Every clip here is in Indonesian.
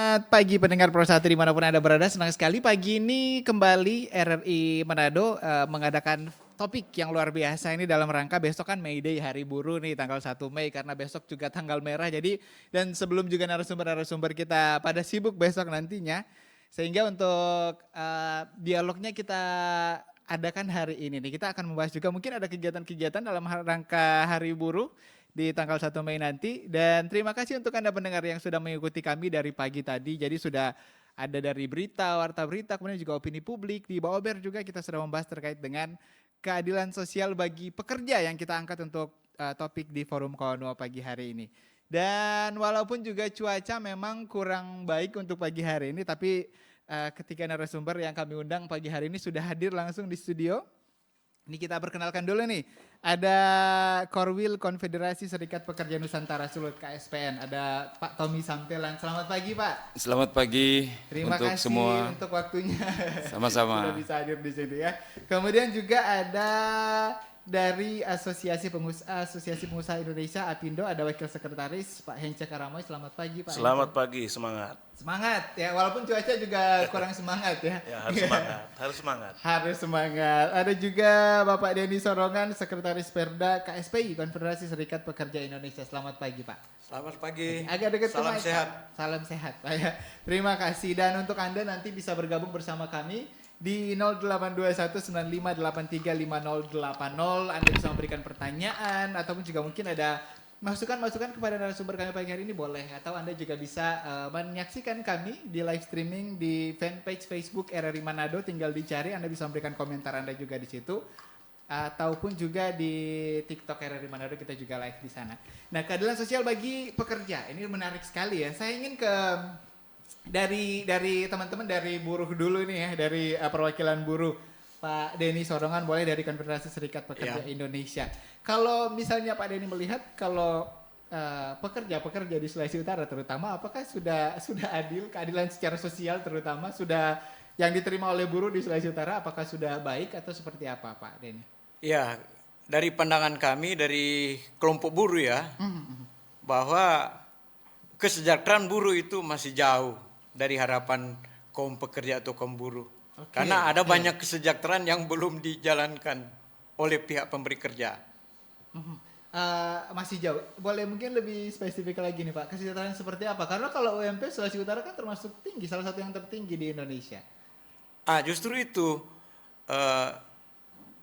Selamat pagi pendengar Pro 1 dimanapun Anda berada. Senang sekali pagi ini kembali RRI Manado mengadakan topik yang luar biasa ini dalam rangka besok kan May Day, Hari Buruh nih tanggal 1 Mei karena besok juga tanggal merah. Jadi dan sebelum juga narasumber-narasumber kita pada sibuk besok nantinya. Sehingga untuk dialognya kita adakan hari ini nih. Kita akan membahas juga mungkin ada kegiatan-kegiatan dalam rangka Hari Buruh di tanggal 1 Mei nanti. Dan terima kasih untuk Anda pendengar yang sudah mengikuti kami dari pagi tadi. Jadi sudah ada dari berita, warta berita, kemudian juga opini publik. Di Baober juga kita sudah membahas terkait dengan keadilan sosial bagi pekerja yang kita angkat untuk topik di Forum Kawanua pagi hari ini. Dan walaupun juga cuaca memang kurang baik untuk pagi hari ini, tapi ketika narasumber yang kami undang pagi hari ini sudah hadir langsung di studio. Ini kita perkenalkan dulu nih, ada Korwil Konfederasi Serikat Pekerja Nusantara Sulut KSPN, ada Pak Tommy Sampelan. Selamat pagi Pak. Selamat pagi. Terima untuk kasih semua. untuk waktunya. Sama-sama. Sudah bisa hadir di sini ya. Kemudian juga ada dari Asosiasi Pengusaha Indonesia APindo, ada Wakil Sekretaris Pak Hence Karamoy. Selamat pagi Pak. Selamat pagi, semangat. Semangat ya, walaupun cuaca juga kurang semangat ya. Ya harus semangat, harus semangat. Harus semangat. Ada juga Bapak Denny Sorongan, Sekretaris Perda KSPI, Konfederasi Serikat Pekerja Indonesia. Selamat pagi Pak. Selamat pagi. Agak dekat Salam mic, sehat. Pak. Salam sehat Pak ya. Terima kasih. Dan untuk Anda nanti bisa bergabung bersama kami di 082195835080. Anda bisa memberikan pertanyaan ataupun juga mungkin ada masukan-masukan kepada narasumber kami pagi hari ini boleh, atau Anda juga bisa menyaksikan kami di live streaming di fanpage Facebook RRI Manado, tinggal dicari, Anda bisa memberikan komentar Anda juga di situ, ataupun juga di TikTok RRI Manado kita juga live di sana. Nah, keadilan sosial bagi pekerja ini menarik sekali ya. Saya ingin ke dari teman-teman dari buruh dulu nih ya, dari perwakilan buruh. Pak Denny Sorongan boleh dari Konfederasi Serikat Pekerja Indonesia. Kalau misalnya Pak Denny melihat kalau pekerja di Sulawesi Utara terutama, apakah sudah adil, keadilan secara sosial terutama sudah yang diterima oleh buruh di Sulawesi Utara, apakah sudah baik atau seperti apa Pak Denny? Ya, dari pandangan kami dari kelompok buruh ya, bahwa kesejahteraan buruh itu masih jauh dari harapan kaum pekerja atau kaum buruh. Karena ada banyak kesejahteraan yang belum dijalankan oleh pihak pemberi kerja. Masih jauh. Boleh mungkin lebih spesifik lagi nih Pak, kesejahteraan seperti apa? Karena kalau UMP Sulawesi Utara kan termasuk tinggi, salah satu yang tertinggi di Indonesia. Justru itu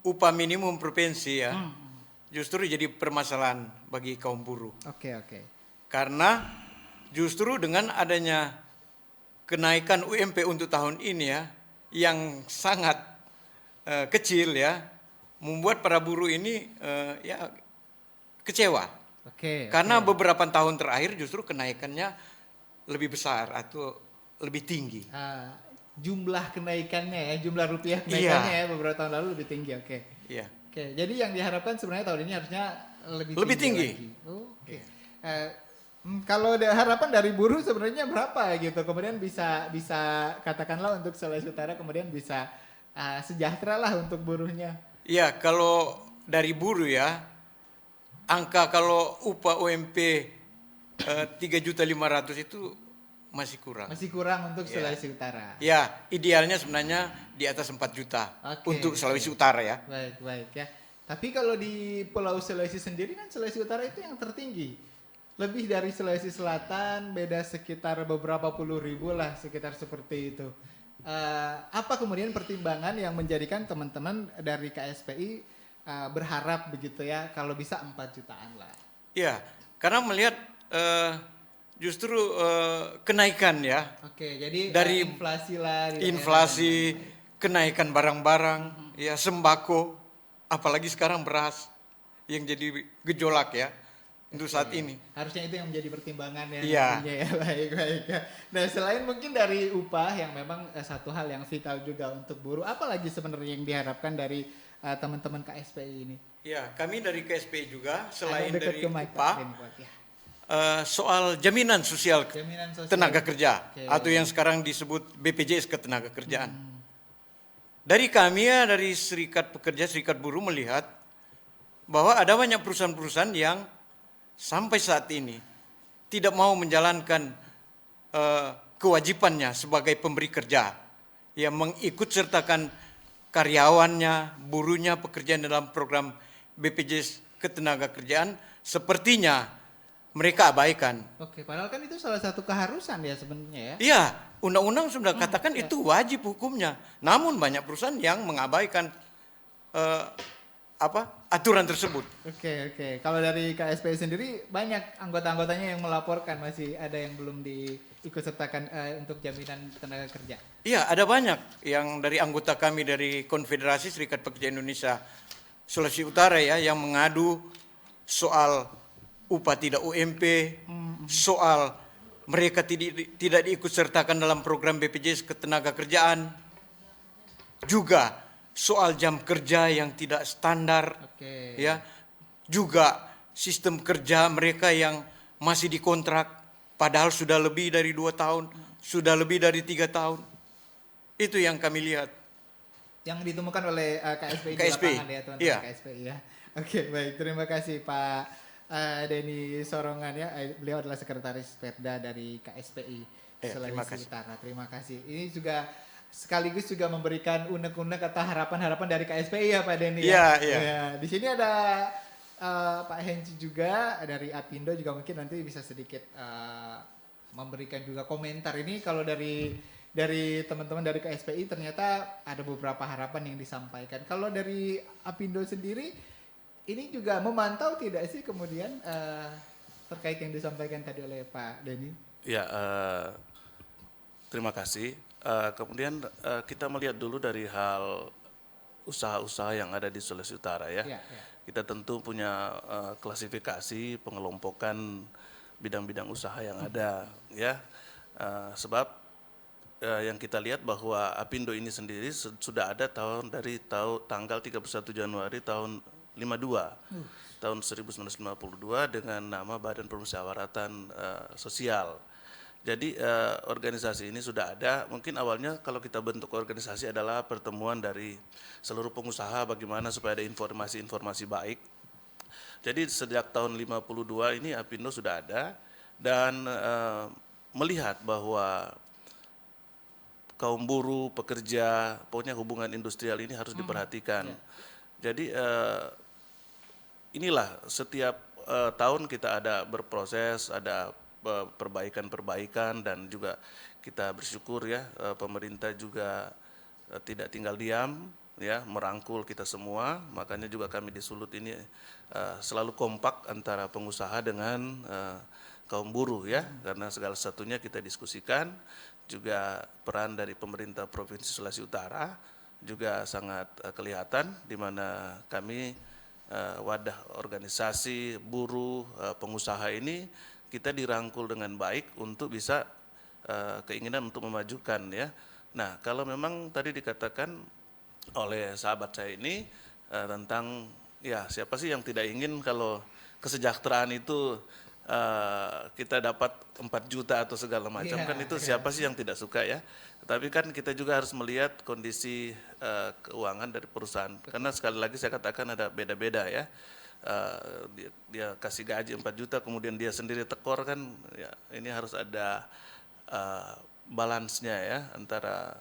upah minimum provinsi ya, justru jadi permasalahan bagi kaum buruh. Oke. Karena justru dengan adanya kenaikan UMP untuk tahun ini ya, yang sangat kecil ya, membuat para buruh ini ya kecewa. Karena beberapa tahun terakhir justru kenaikannya lebih besar atau lebih tinggi. Jumlah kenaikannya ya, jumlah rupiah kenaikannya ya beberapa tahun lalu lebih tinggi. Iya. Jadi yang diharapkan sebenarnya tahun ini harusnya lebih tinggi. Lagi. Kalau harapan dari buruh sebenarnya berapa gitu? Kemudian bisa katakanlah untuk Sulawesi Utara kemudian bisa sejahtera lah untuk buruhnya. Iya, kalau dari buruh ya, angka kalau upah UMP 3.500.000 itu masih kurang. Masih kurang untuk Sulawesi Utara. Ya, idealnya sebenarnya di atas 4 juta untuk Sulawesi Utara ya. Baik ya. Tapi kalau di Pulau Sulawesi sendiri kan Sulawesi Utara itu yang tertinggi. Lebih dari Sulawesi Selatan beda sekitar beberapa puluh ribu lah, sekitar seperti itu. Apa kemudian pertimbangan yang menjadikan teman-teman dari KSPI berharap begitu ya, kalau bisa 4 jutaan lah? Ya, karena melihat justru kenaikan ya. Jadi dari inflasi lah. Inflasi, kenaikan barang-barang, ya sembako, apalagi sekarang beras yang jadi gejolak ya. Untuk saat ini. Harusnya itu yang menjadi pertimbangan ya. Iya. Ya. Baik ya. Nah, selain mungkin dari upah yang memang satu hal yang vital juga untuk buruh, apalagi sebenarnya yang diharapkan dari teman-teman KSPI ini? Ya, kami dari KSPI juga selain dari upah, soal jaminan sosial tenaga kerja atau yang sekarang disebut BPJS Ketenagakerjaan. Dari kami ya, dari Serikat Pekerja, Serikat Buruh melihat bahwa ada banyak perusahaan-perusahaan yang sampai saat ini tidak mau menjalankan kewajibannya sebagai pemberi kerja, yang mengikut sertakan karyawannya, buruhnya, pekerjaan dalam program BPJS Ketenagakerjaan, sepertinya mereka abaikan. Oke, padahal kan itu salah satu keharusan ya sebenarnya ya. Iya, undang-undang sudah katakan itu wajib hukumnya. Namun banyak perusahaan yang mengabaikan aturan tersebut. Oke. Kalau dari KSPI sendiri banyak anggota-anggotanya yang melaporkan masih ada yang belum diikut sertakan untuk jaminan tenaga kerja. Iya, ada banyak yang dari anggota kami dari Konfederasi Serikat Pekerja Indonesia Sulawesi Utara ya yang mengadu soal upah tidak UMP, soal mereka tidak diikut sertakan dalam program BPJS Ketenagakerjaan, juga soal jam kerja yang tidak standar, ya, juga sistem kerja mereka yang masih dikontrak, padahal sudah lebih dari 2 tahun, sudah lebih dari 3 tahun. Itu yang kami lihat. Yang ditemukan oleh KSPI di KSPI, lapangan ya teman-teman iya. KSPI ya. Oke, baik, terima kasih Pak Denny Sorongan ya. Beliau adalah sekretaris Perda dari KSPI terima Sulawesi kasih. Utara. Terima kasih. Ini juga sekaligus juga memberikan unek-unek atau harapan-harapan dari KSPI ya Pak Denny. Iya, ya. iya. Ya, di sini ada Pak Henci juga dari Apindo juga mungkin nanti bisa sedikit memberikan juga komentar. Ini kalau dari teman-teman dari KSPI ternyata ada beberapa harapan yang disampaikan. Kalau dari Apindo sendiri ini juga memantau tidak sih kemudian terkait yang disampaikan tadi oleh Pak Denny? Ya, terima kasih. Kemudian kita melihat dulu dari hal usaha-usaha yang ada di Sulawesi Utara ya. Ya. Kita tentu punya klasifikasi pengelompokan bidang-bidang usaha yang ada ya. Sebab yang kita lihat bahwa Apindo ini sendiri sudah ada dari tanggal 31 Januari tahun 52, tahun 1952 dengan nama Badan Permusyawaratan Sosial. Jadi organisasi ini sudah ada, mungkin awalnya kalau kita bentuk organisasi adalah pertemuan dari seluruh pengusaha bagaimana supaya ada informasi-informasi baik. Jadi sejak tahun 52 ini Apindo sudah ada dan melihat bahwa kaum buruh, pekerja, pokoknya hubungan industrial ini harus diperhatikan. Jadi inilah setiap tahun kita ada berproses, ada perbaikan-perbaikan dan juga kita bersyukur ya pemerintah juga tidak tinggal diam ya merangkul kita semua. Makanya juga kami di Sulut ini selalu kompak antara pengusaha dengan kaum buruh ya karena segala satunya kita diskusikan. Juga peran dari pemerintah Provinsi Sulawesi Utara juga sangat kelihatan di mana kami wadah organisasi buruh pengusaha ini kita dirangkul dengan baik untuk bisa keinginan untuk memajukan ya. Nah, kalau memang tadi dikatakan oleh sahabat saya ini tentang ya siapa sih yang tidak ingin kalau kesejahteraan itu kita dapat 4 juta atau segala macam kan itu siapa sih yang tidak suka ya. Tapi kan kita juga harus melihat kondisi keuangan dari perusahaan karena sekali lagi saya katakan ada beda-beda ya. Dia kasih gaji 4 juta kemudian dia sendiri tekor kan ya ini harus ada balance-nya ya antara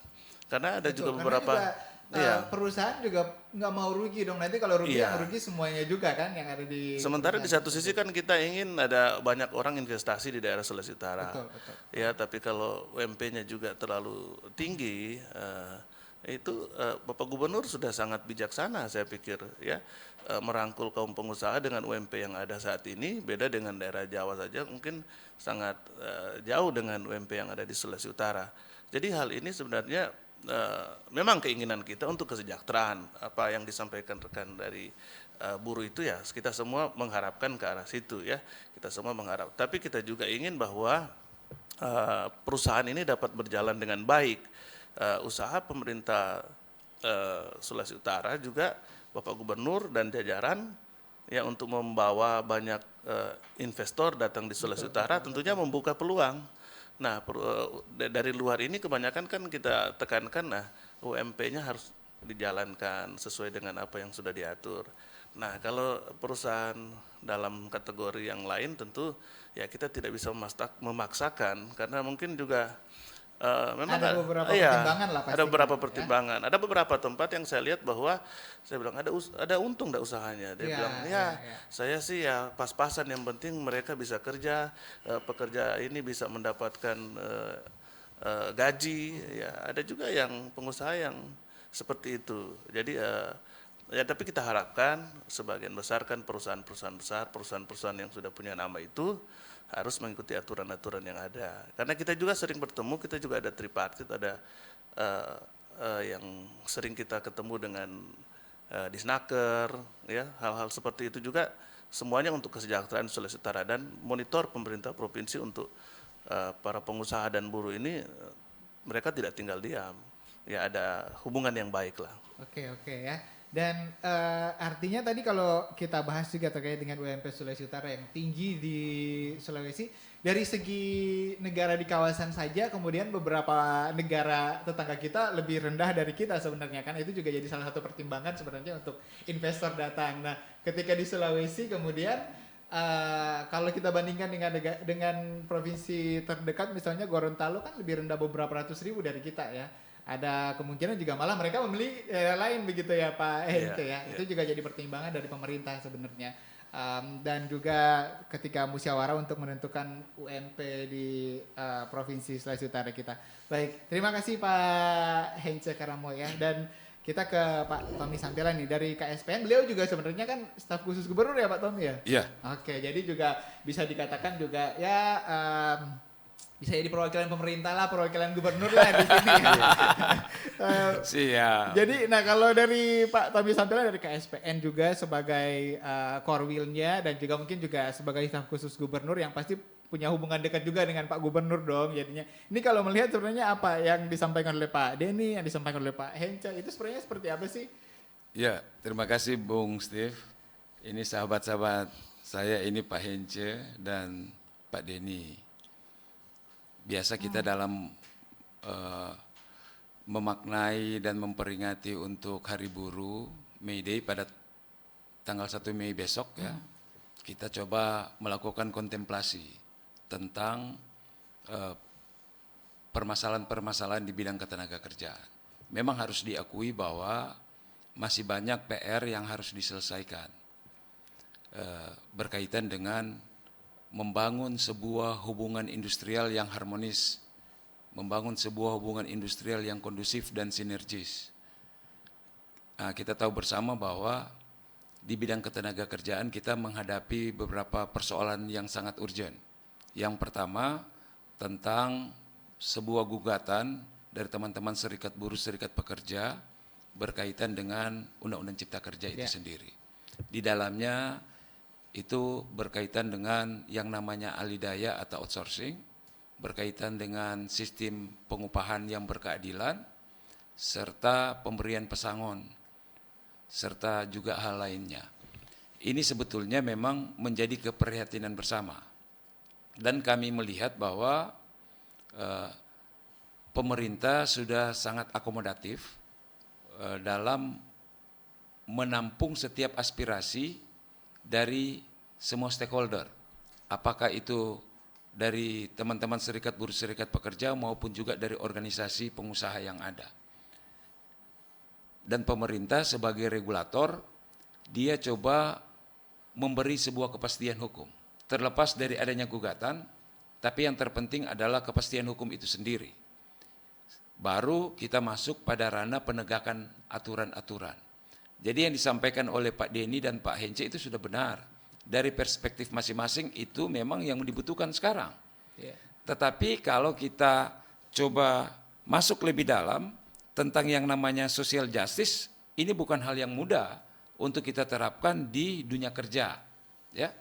karena ada juga beberapa perusahaan juga nggak mau rugi dong nanti kalau rugi yang rugi semuanya juga kan yang ada di sementara di satu sisi kan kita ingin ada banyak orang investasi di daerah Sulawesi Utara betul. ya tapi kalau UMP-nya juga terlalu tinggi itu Bapak Gubernur sudah sangat bijaksana saya pikir ya merangkul kaum pengusaha dengan UMP yang ada saat ini beda dengan daerah Jawa saja mungkin sangat jauh dengan UMP yang ada di Sulawesi Utara. Jadi hal ini sebenarnya memang keinginan kita untuk kesejahteraan apa yang disampaikan rekan dari buruh itu ya kita semua mengharapkan ke arah situ ya kita semua mengharap tapi kita juga ingin bahwa perusahaan ini dapat berjalan dengan baik usaha pemerintah Sulawesi Utara juga Bapak Gubernur dan jajaran ya untuk membawa banyak investor datang di Sulawesi Utara tentunya membuka peluang. Nah, dari luar ini kebanyakan kan kita tekankan UMP-nya harus dijalankan sesuai dengan apa yang sudah diatur. Nah, kalau perusahaan dalam kategori yang lain tentu ya kita tidak bisa memaksakan karena mungkin juga memang Ada beberapa iya, pertimbangan lah ada pastinya, beberapa ya. pertimbangan. Ada beberapa tempat yang saya lihat bahwa saya bilang ada untung enggak usahanya. Dia Iya, bilang iya, ya iya. saya sih ya pas-pasan yang penting mereka bisa kerja, pekerja ini bisa mendapatkan gaji. Ya ada juga yang pengusaha yang seperti itu. Jadi ya tapi kita harapkan sebagian besar kan perusahaan-perusahaan besar, perusahaan-perusahaan yang sudah punya nama itu harus mengikuti aturan-aturan yang ada. Karena kita juga sering bertemu, kita juga ada tripartit, ada yang sering kita ketemu dengan Disnaker, ya hal-hal seperti itu juga semuanya untuk kesejahteraan Sulawesi Utara dan monitor pemerintah provinsi untuk para pengusaha dan buruh ini mereka tidak tinggal diam, ya ada hubungan yang baik lah. Oke ya. Dan artinya tadi kalau kita bahas juga terkait dengan UMP Sulawesi Utara yang tinggi di Sulawesi, dari segi negara di kawasan saja, kemudian beberapa negara tetangga kita lebih rendah dari kita sebenarnya kan, itu juga jadi salah satu pertimbangan sebenarnya untuk investor datang. Nah, ketika di Sulawesi kemudian kalau kita bandingkan dengan provinsi terdekat misalnya Gorontalo kan lebih rendah beberapa ratus ribu dari kita ya. Ada kemungkinan juga malah mereka membeli daerah lain begitu ya Pak Hente ya. Itu juga jadi pertimbangan dari pemerintah sebenarnya. Dan juga ketika musyawarah untuk menentukan UMP di Provinsi Sulawesi Utara kita. Baik, terima kasih Pak Hence Karamo ya. Dan kita ke Pak Tommy Sampela nih dari KSPN. Beliau juga sebenarnya kan staf khusus gubernur ya Pak Tommy ya? Iya. Oke, jadi juga bisa dikatakan juga ya bisa jadi perwakilan pemerintah lah, perwakilan gubernur lah di sini. Siap. Jadi, nah kalau dari Pak Tommy Sampela dari KSPN juga sebagai korwilnya dan juga mungkin juga sebagai staf khusus gubernur yang pasti punya hubungan dekat juga dengan Pak Gubernur dong jadinya. Ini kalau melihat sebenarnya apa yang disampaikan oleh Pak Denny, yang disampaikan oleh Pak Hence, itu sebenarnya seperti apa sih? Ya, terima kasih Bung Steve. Ini sahabat-sahabat saya, ini Pak Hence dan Pak Denny. Biasa kita dalam memaknai dan memperingati untuk Hari Buruh May Day pada tanggal 1 Mei besok ya, kita coba melakukan kontemplasi tentang permasalahan-permasalahan di bidang ketenaga kerjaan. Memang harus diakui bahwa masih banyak PR yang harus diselesaikan berkaitan dengan membangun sebuah hubungan industrial yang harmonis, membangun sebuah hubungan industrial yang kondusif dan sinergis. Nah, kita tahu bersama bahwa di bidang ketenaga kerjaan kita menghadapi beberapa persoalan yang sangat urgent. Yang pertama tentang sebuah gugatan dari teman-teman serikat buruh, serikat pekerja berkaitan dengan Undang-Undang Cipta Kerja itu sendiri. Di dalamnya itu berkaitan dengan yang namanya alidaya atau outsourcing, berkaitan dengan sistem pengupahan yang berkeadilan, serta pemberian pesangon, serta juga hal lainnya. Ini sebetulnya memang menjadi keprihatinan bersama. Dan kami melihat bahwa pemerintah sudah sangat akomodatif dalam menampung setiap aspirasi dari semua stakeholder, apakah itu dari teman-teman serikat buruh, serikat pekerja maupun juga dari organisasi pengusaha yang ada. Dan pemerintah sebagai regulator, dia coba memberi sebuah kepastian hukum. Terlepas dari adanya gugatan, tapi yang terpenting adalah kepastian hukum itu sendiri. Baru kita masuk pada ranah penegakan aturan-aturan. Jadi yang disampaikan oleh Pak Denny dan Pak Hence itu sudah benar. Dari perspektif masing-masing itu memang yang dibutuhkan sekarang. Tetapi kalau kita coba masuk lebih dalam tentang yang namanya social justice, ini bukan hal yang mudah untuk kita terapkan di dunia kerja. Ya.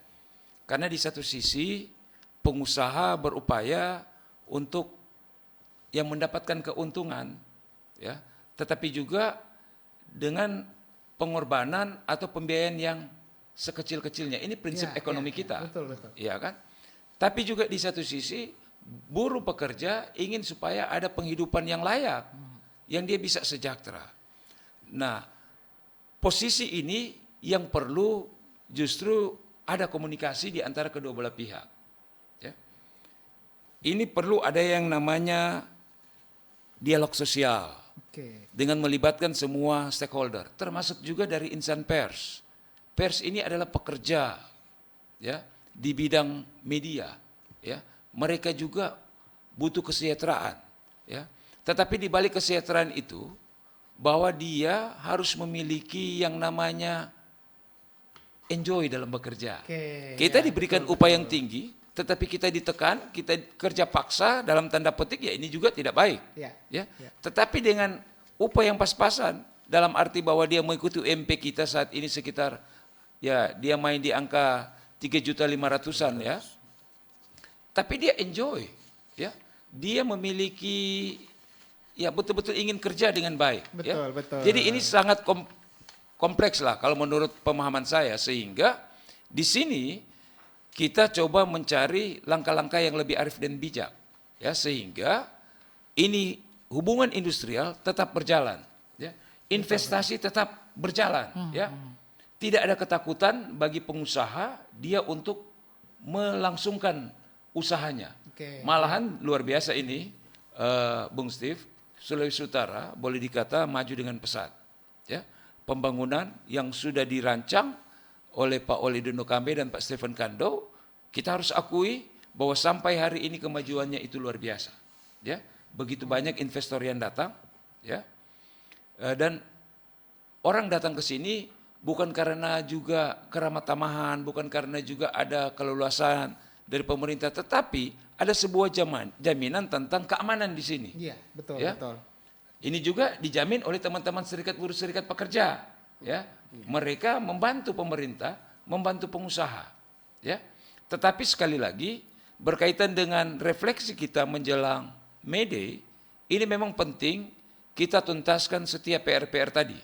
Karena di satu sisi pengusaha berupaya untuk yang mendapatkan keuntungan, ya, tetapi juga dengan pengorbanan atau pembiayaan yang sekecil-kecilnya. Ini prinsip ekonomi kita. Betul. Iya kan? Tapi juga di satu sisi buruh pekerja ingin supaya ada penghidupan yang layak, yang dia bisa sejahtera. Nah, posisi ini yang perlu justru ada komunikasi di antara kedua belah pihak. Ya. Ini perlu ada yang namanya dialog sosial Oke. dengan melibatkan semua stakeholder, termasuk juga dari insan pers. Pers ini adalah pekerja, ya, di bidang media, ya. Mereka juga butuh kesejahteraan, ya. Tetapi di balik kesejahteraan itu, bahwa dia harus memiliki yang namanya enjoy dalam bekerja. Oke, Kita ya, diberikan betul, upah betul. yang tinggi, tetapi kita ditekan, kita kerja paksa dalam tanda petik, ya ini juga tidak baik. Ya. Ya. Ya. Tetapi dengan upah yang pas-pasan, dalam arti bahwa dia mengikuti UMP kita saat ini sekitar, ya dia main di angka 3.500.000-an ya. Tapi dia enjoy, ya. Dia memiliki, ya betul-betul ingin kerja dengan baik. Ya. Betul, betul. Jadi ini sangat kompleks lah kalau menurut pemahaman saya, sehingga di sini kita coba mencari langkah-langkah yang lebih arif dan bijak, ya, sehingga ini hubungan industrial tetap berjalan, ya. Investasi tetap berjalan, ya. Tidak ada ketakutan bagi pengusaha dia untuk melangsungkan usahanya. Oke. Malahan luar biasa ini, Bung Steve, Sulawesi Utara boleh dikata maju dengan pesat, ya. Pembangunan yang sudah dirancang oleh Pak Oli Dondo Kambe dan Pak Stephen Kando, kita harus akui bahwa sampai hari ini kemajuannya itu luar biasa, ya. Begitu banyak investor yang datang, ya. Dan orang datang ke sini bukan karena juga keramat tamahan, bukan karena juga ada keleluasan dari pemerintah, tetapi ada sebuah jaminan tentang keamanan di sini. Iya, betul, Ya. betul. Ini juga dijamin oleh teman-teman serikat buruh, serikat pekerja, ya. Mereka membantu pemerintah, membantu pengusaha, ya. Tetapi sekali lagi berkaitan dengan refleksi kita menjelang May Day, ini memang penting kita tuntaskan setiap PR-PR tadi,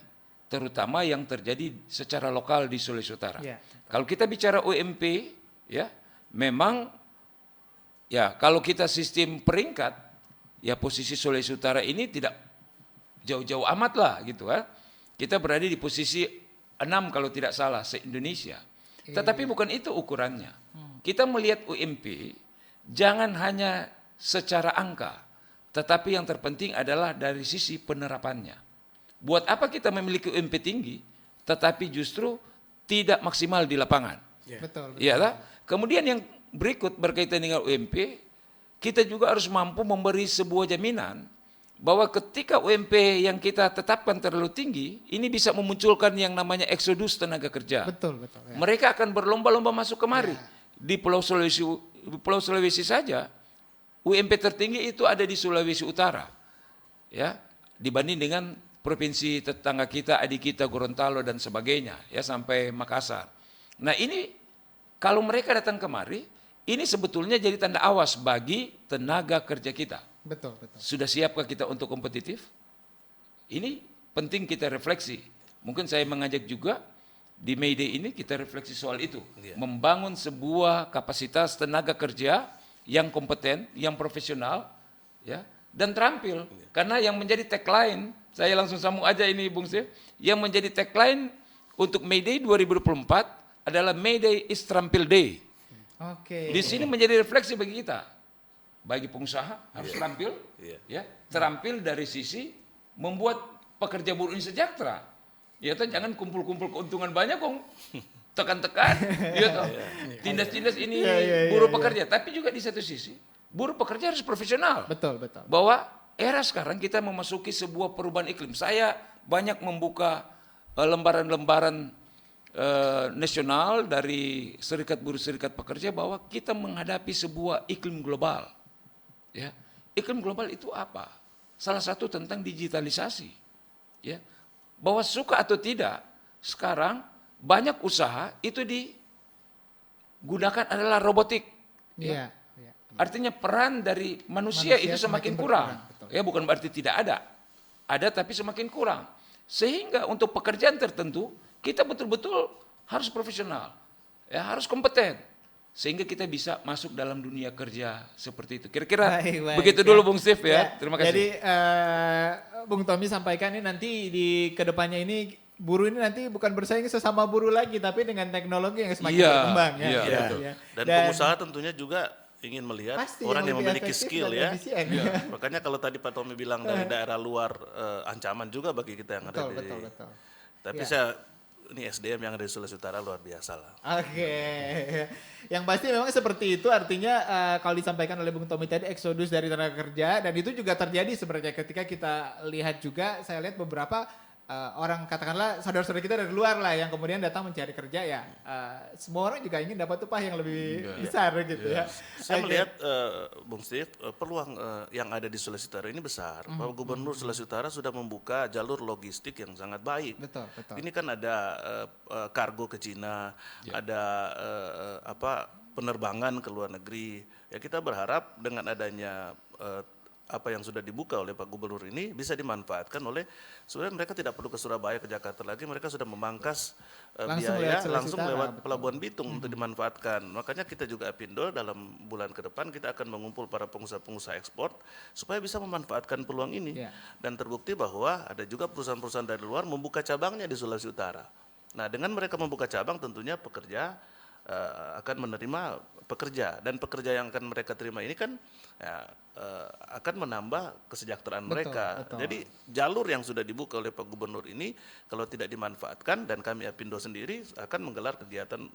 terutama yang terjadi secara lokal di Sulawesi Utara. Ya. Kalau kita bicara UMP, ya, memang, ya, kalau kita sistem peringkat, ya posisi Sulawesi Utara ini tidak jauh-jauh amat lah gitu kan. Kita berada di posisi 6 kalau tidak salah se-Indonesia. Tetapi bukan itu ukurannya. Kita melihat UMP jangan hanya secara angka, tetapi yang terpenting adalah dari sisi penerapannya. Buat apa kita memiliki UMP tinggi, tetapi justru tidak maksimal di lapangan? Betul, betul. Iya lah. Kemudian yang berikut berkaitan dengan UMP, kita juga harus mampu memberi sebuah jaminan bahwa ketika UMP yang kita tetapkan terlalu tinggi, ini bisa memunculkan yang namanya eksodus tenaga kerja. Betul, betul. Ya. Mereka akan berlomba-lomba masuk kemari. Di Pulau Sulawesi saja, UMP tertinggi itu ada di Sulawesi Utara, ya, dibanding dengan provinsi tetangga kita, adik kita Gorontalo dan sebagainya, ya, sampai Makassar. Nah ini kalau mereka datang kemari, ini sebetulnya jadi tanda awas bagi tenaga kerja kita. Betul, betul. Sudah siapkah kita untuk kompetitif? Ini penting kita refleksi. Mungkin saya mengajak juga di May Day ini kita refleksi soal itu. Membangun sebuah kapasitas tenaga kerja yang kompeten, yang profesional, ya, dan terampil. Karena yang menjadi tagline, saya langsung sambung aja ini Bung Steve, yang menjadi tagline untuk May Day 2024 adalah May Day is Terampil Day. Oke. Di sini menjadi refleksi bagi kita. Bagi pengusaha harus terampil, ya, terampil dari sisi membuat pekerja buruh ini sejahtera. Ya, jangan kumpul-kumpul keuntungan banyak kok, tekan-tekan, ya, tindas-tindas ini buruh pekerja. Tapi juga di satu sisi buruh pekerja harus profesional. Betul, betul. Bahwa era sekarang kita memasuki sebuah perubahan iklim. Saya banyak membuka lembaran-lembaran nasional dari serikat buruh, serikat pekerja, bahwa kita menghadapi sebuah iklim global. Ya, iklim global itu apa? Salah satu tentang digitalisasi. Ya, bahwa suka atau tidak, sekarang banyak usaha itu digunakan adalah robotik. Iya. Ya. Artinya peran dari manusia itu semakin kurang. Betul. Ya, bukan berarti tidak ada. Ada tapi semakin kurang. Sehingga untuk pekerjaan tertentu kita betul-betul harus profesional. Ya, harus kompeten. Sehingga kita bisa masuk dalam dunia kerja seperti itu. Kira-kira Baik, begitu ya. dulu Bung Steve ya. Ya, Terima kasih. Jadi Bung Tommy sampaikan ini nanti di kedepannya ini buruh ini nanti bukan bersaing sesama buruh lagi, tapi dengan teknologi yang semakin Iya, berkembang ya. iya, Iya, betul. iya. Dan pengusaha tentunya juga ingin melihat Pasti orang yang lebih memiliki efektif skill dan ya. efisien. Makanya kalau tadi Pak Tommy bilang dari daerah luar ancaman juga bagi kita yang ada Betul, di. betul. Tapi Ya. ini SDM yang ada di Sulawesi Utara luar biasa lah. Oke, yang pasti memang seperti itu artinya kalau disampaikan oleh Bung Tommy tadi eksodus dari tenaga kerja dan itu juga terjadi sebenarnya ketika kita lihat juga saya lihat beberapa orang katakanlah saudara-saudara kita dari luar lah yang kemudian datang mencari kerja ya semua orang juga ingin dapat upah yang lebih besar gitu ya. Saya Oke. melihat Bung Steve peluang yang ada di Sulawesi Utara ini besar. Pak Gubernur Sulawesi Utara sudah membuka jalur logistik yang sangat baik. Betul, betul. Ini kan ada kargo ke Cina, ada penerbangan ke luar negeri. Ya kita berharap dengan adanya apa yang sudah dibuka oleh Pak Gubernur ini bisa dimanfaatkan oleh sebenarnya mereka tidak perlu ke Surabaya ke Jakarta lagi, mereka sudah memangkas Langsung lewat biaya Sulawesi langsung Utara, lewat betul. Pelabuhan Bitung untuk dimanfaatkan. Makanya kita juga Apindo dalam bulan ke depan kita akan mengumpul para pengusaha-pengusaha ekspor supaya bisa memanfaatkan peluang ini. Ya. Dan terbukti bahwa ada juga perusahaan-perusahaan dari luar membuka cabangnya di Sulawesi Utara. Nah, dengan mereka membuka cabang tentunya pekerja akan menerima pekerja dan pekerja yang akan mereka terima ini kan ya, akan menambah kesejahteraan mereka. betul. Jadi jalur yang sudah dibuka oleh Pak Gubernur ini kalau tidak dimanfaatkan dan kami Apindo sendiri akan menggelar kegiatan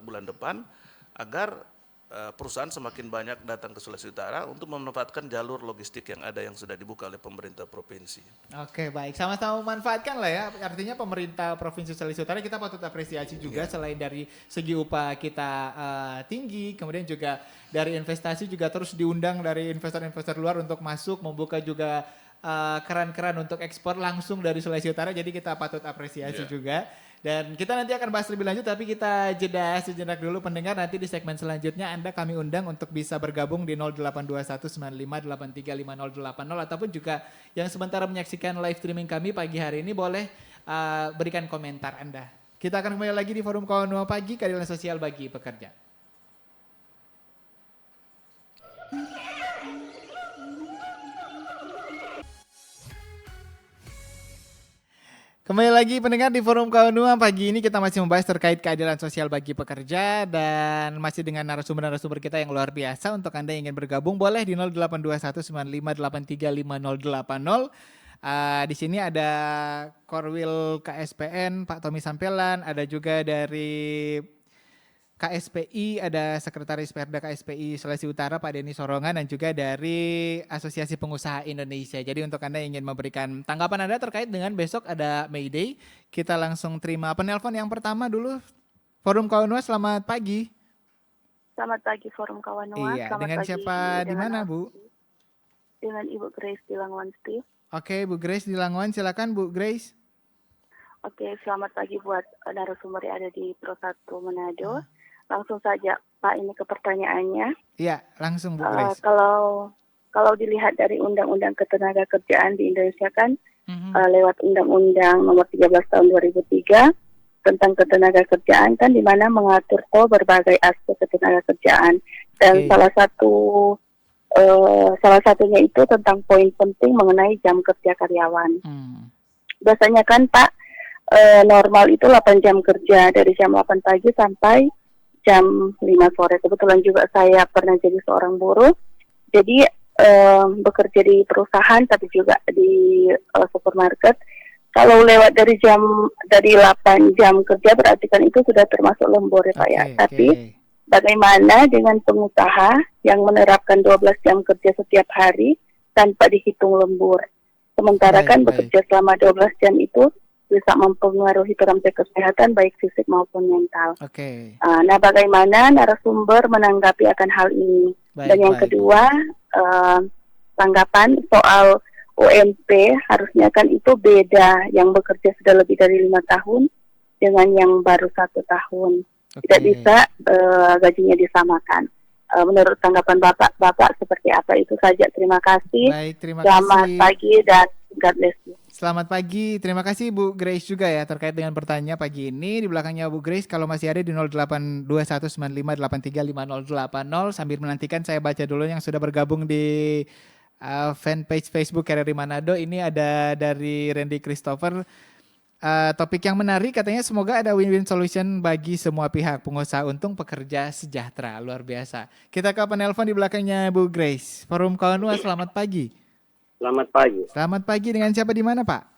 bulan depan agar perusahaan semakin banyak datang ke Sulawesi Utara untuk memanfaatkan jalur logistik yang ada yang sudah dibuka oleh pemerintah provinsi. Oke baik, sama-sama memanfaatkan lah ya. Artinya pemerintah Provinsi Sulawesi Utara kita patut apresiasi juga selain dari segi upah kita tinggi, kemudian juga dari investasi juga terus diundang dari investor-investor luar untuk masuk, membuka juga keran-keran untuk ekspor langsung dari Sulawesi Utara. Jadi kita patut apresiasi juga. Dan kita nanti akan bahas lebih lanjut tapi kita jeda sejenak dulu pendengar, nanti di segmen selanjutnya Anda kami undang untuk bisa bergabung di 082195835080 ataupun juga yang sementara menyaksikan live streaming kami pagi hari ini boleh berikan komentar Anda. Kita akan kembali lagi di Forum Kawan Nua Pagi, keadilan sosial bagi pekerja. Kembali lagi pendengar di Forum Kawan Nuam. Pagi ini kita masih membahas terkait keadilan sosial bagi pekerja dan masih dengan narasumber-narasumber kita yang luar biasa. Untuk Anda yang ingin bergabung boleh di 082195835080. Di sini ada Korwil KSPN Pak Tommy Sampelan, ada juga dari KSPI, ada Sekretaris Perda KSPI Sulawesi Utara Pak Denny Sorongan dan juga dari Asosiasi Pengusaha Indonesia. Jadi untuk Anda yang ingin memberikan tanggapan Anda terkait dengan besok ada May Day, kita langsung terima penelpon yang pertama dulu. Forum Kawan Nua, selamat pagi. Selamat pagi Forum Kawan Nua. Iya, Selamat dengan pagi siapa di mana Bu? Dengan Ibu Grace di Langwan Steve. Oke, Bu Grace di Langwan, silakan Bu Grace. Oke, selamat pagi buat narasumber yang ada di Pro 1 Manado. Langsung saja Pak ini ke pertanyaannya. Iya, langsung Bu Grace. Kalau dilihat dari Undang-Undang Ketenagakerjaan di Indonesia kan lewat Undang-Undang Nomor 13 Tahun 2003 tentang ketenagakerjaan kan di mana mengatur berbagai aspek ketenagakerjaan dan salah satunya itu tentang poin penting mengenai jam kerja karyawan. Biasanya kan Pak normal itu 8 jam kerja dari jam 8 pagi sampai jam 5 sore. Kebetulan juga saya pernah jadi seorang buruh. Jadi bekerja di perusahaan tapi juga di supermarket. Kalau lewat dari 8 jam kerja berarti kan itu sudah termasuk lembur ya Pak ya. Tapi bagaimana dengan pengusaha yang menerapkan 12 jam kerja setiap hari tanpa dihitung lembur? Sementara kan bekerja selama 12 jam itu bisa mempengaruhi terampil kesehatan baik fisik maupun mental. Nah, bagaimana narasumber menanggapi akan hal ini? Dan yang kedua, tanggapan soal UMP harusnya kan itu beda yang bekerja sudah lebih dari 5 tahun dengan yang baru 1 tahun. Tidak bisa gajinya disamakan. Menurut tanggapan Bapak seperti apa? Itu saja. Terima kasih. Baik, terima Selamat kasih. pagi dan God bless you. Selamat pagi, terima kasih Bu Grace juga ya terkait dengan pertanyaan pagi ini. Di belakangnya Bu Grace kalau masih ada di 082195835080 sambil menantikan saya baca dulu yang sudah bergabung di fanpage Facebook RRI Manado. Ini ada dari Randy Christopher. Topik yang menarik katanya semoga ada win-win solution bagi semua pihak, pengusaha untung, pekerja sejahtera. Luar biasa. Kita ke penelpon di belakangnya Bu Grace. Forum Kawanua, selamat pagi. Selamat pagi. Selamat pagi, dengan siapa di mana Pak?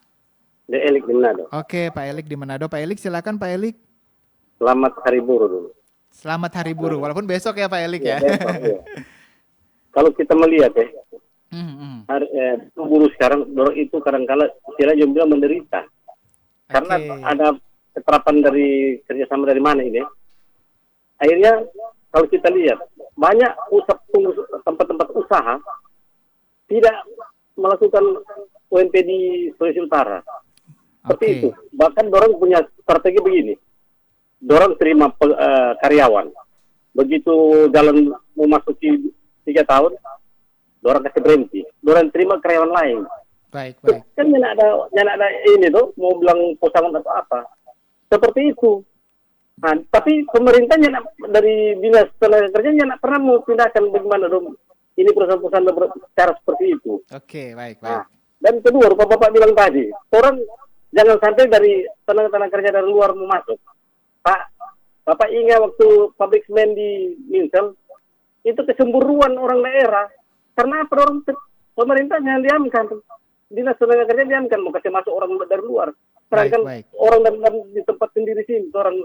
De Elik di Manado. Oke, Pak Elik di Manado. Pak Elik silakan Pak Elik. Selamat Hari Buruh dulu. Selamat Hari Buruh, walaupun besok ya Pak Elik ya. Besok, ya. Kalau kita melihat buruh sekarang itu kadang-kala istilah juga bilang menderita. Karena ada keterapan dari kerjasama dari mana ini. Akhirnya kalau kita lihat banyak tempat-tempat usaha tidak melakukan UMP di Sulawesi Utara. Seperti itu. Bahkan dorang punya strategi begini. Dorang terima karyawan. Begitu jalan memasuki 3 tahun, dorang kasih berhenti. Dorang terima karyawan lain. Baik. Kan jangan ada ini tuh mau bilang posangan atau apa. Seperti itu. Nah, tapi pemerintahnya dari dinas tenaga kerja tidak pernah mau pindahkan bagaimana dong ini perusahaan-perusahaan cara seperti itu. Oke, baik. Nah, dan kedua, Bapak bilang tadi, orang jangan sampai dari tenaga kerja dari luar mau masuk. Pak, Bapak ingat waktu pabrik semen di Minsel, itu kecemburuan orang daerah. Karena apa orang pemerintahnya diamkan, dinas tenaga kerja diamkan, mau kasih masuk orang dari luar. Sedangkan orang di tempat sendiri sini, orang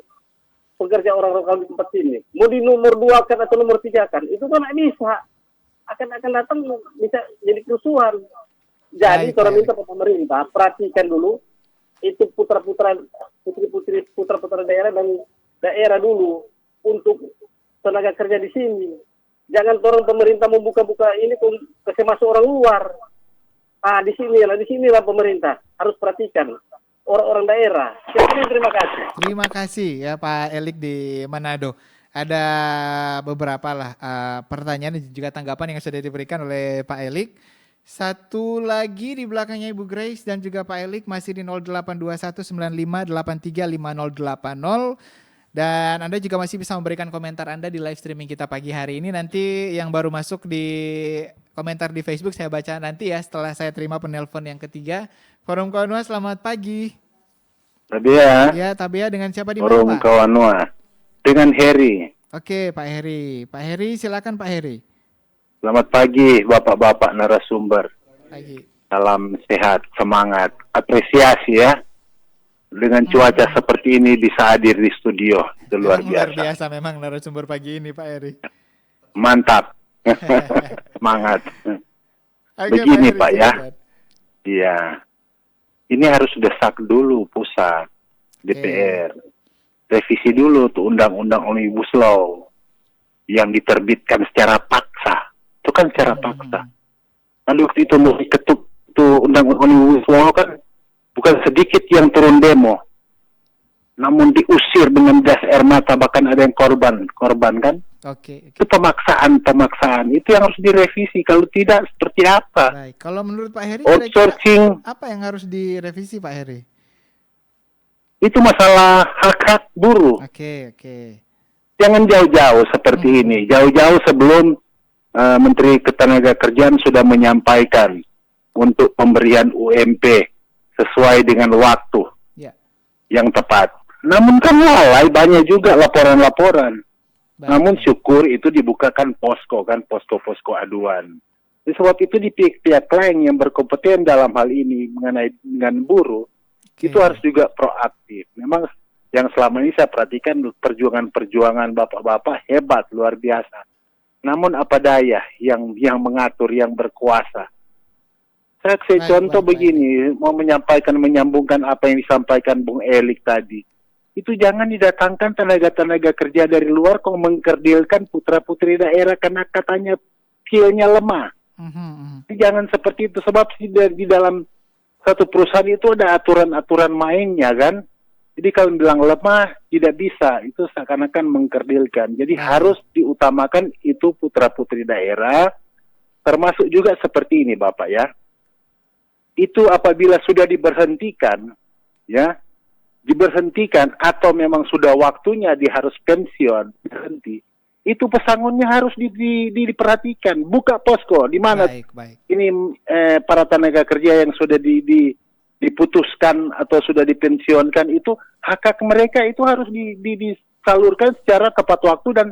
pekerja orang lokal di tempat sini, mau di nomor 2 kan atau nomor 3 kan, itu kan tidak bisa. Akan datang bisa jadi kerusuhan. Jadi orang minta ke pemerintah perhatikan dulu itu putra-putra daerah dan daerah dulu untuk tenaga kerja di sini. Jangan orang pemerintah membuka-buka ini kasih masuk orang luar. Di sinilah pemerintah harus perhatikan orang-orang daerah. Terima kasih. Terima kasih ya Pak Elik di Manado. Ada beberapa lah pertanyaan dan juga tanggapan yang sudah diberikan oleh Pak Elik. Satu lagi di belakangnya Ibu Grace dan juga Pak Elik masih di 082195835080. Dan Anda juga masih bisa memberikan komentar Anda di live streaming kita pagi hari ini. Nanti yang baru masuk di komentar di Facebook saya baca nanti ya setelah saya terima penelpon yang ketiga. Forum Kawanua, selamat pagi. Tabia. Ya, Tabia dengan siapa di mana, Forum Pak? Kawanua. Dengan Heri. Oke, Pak Heri. Pak Heri, silakan Pak Heri. Selamat pagi Bapak-bapak narasumber. Pagi. Salam sehat, semangat, apresiasi ya. Dengan cuaca seperti ini bisa hadir di studio. Itu luar biasa. Luar biasa memang narasumber pagi ini Pak Heri. Mantap. Semangat. Oke, Begini Pak ya. silakan. Iya. Ini harus desak dulu pusat DPR. Revisi dulu tuh undang-undang Omnibus Law yang diterbitkan secara paksa. Itu kan secara paksa. Lalu waktu itu mau diketuk tuh undang-undang Omnibus Law kan bukan sedikit yang turun demo. Namun diusir dengan gas air mata, bahkan ada yang korban kan? Oke. Itu pemaksaan itu yang harus direvisi. Kalau tidak seperti apa? Baik. Kalau menurut Pak Heri Outsourcing apa yang harus direvisi Pak Heri? itu masalah hak-hak buruh. Oke. Jangan jauh-jauh seperti ini. Jauh-jauh sebelum Menteri Ketenagakerjaan sudah menyampaikan untuk pemberian UMP sesuai dengan waktu yang tepat. Namun kan lalai, banyak juga laporan-laporan. Namun syukur itu dibukakan posko aduan. Sebab itu di pihak lain yang berkompeten dalam hal ini mengenai dengan buruh, itu harus juga proaktif. Memang yang selama ini saya perhatikan perjuangan bapak-bapak hebat, luar biasa. Namun apa daya yang mengatur, yang berkuasa. Saya contoh begini, mau menyambungkan apa yang disampaikan Bung Elik tadi. Itu jangan didatangkan tenaga-tenaga kerja dari luar kok mengkerdilkan putra-putri daerah karena katanya skillnya lemah. Jangan seperti itu, sebab di dalam satu perusahaan itu ada aturan-aturan mainnya kan. Jadi kalau bilang lemah tidak bisa, itu seakan-akan mengkerdilkan. Jadi harus diutamakan itu putra-putri daerah, termasuk juga seperti ini Bapak ya. Itu apabila sudah diberhentikan atau memang sudah waktunya dia harus pensiun, berhenti. Itu pesangonnya harus diperhatikan. Buka posko di mana ini para tenaga kerja yang sudah diputuskan atau sudah dipensiunkan itu hak-hak mereka itu harus disalurkan secara tepat waktu dan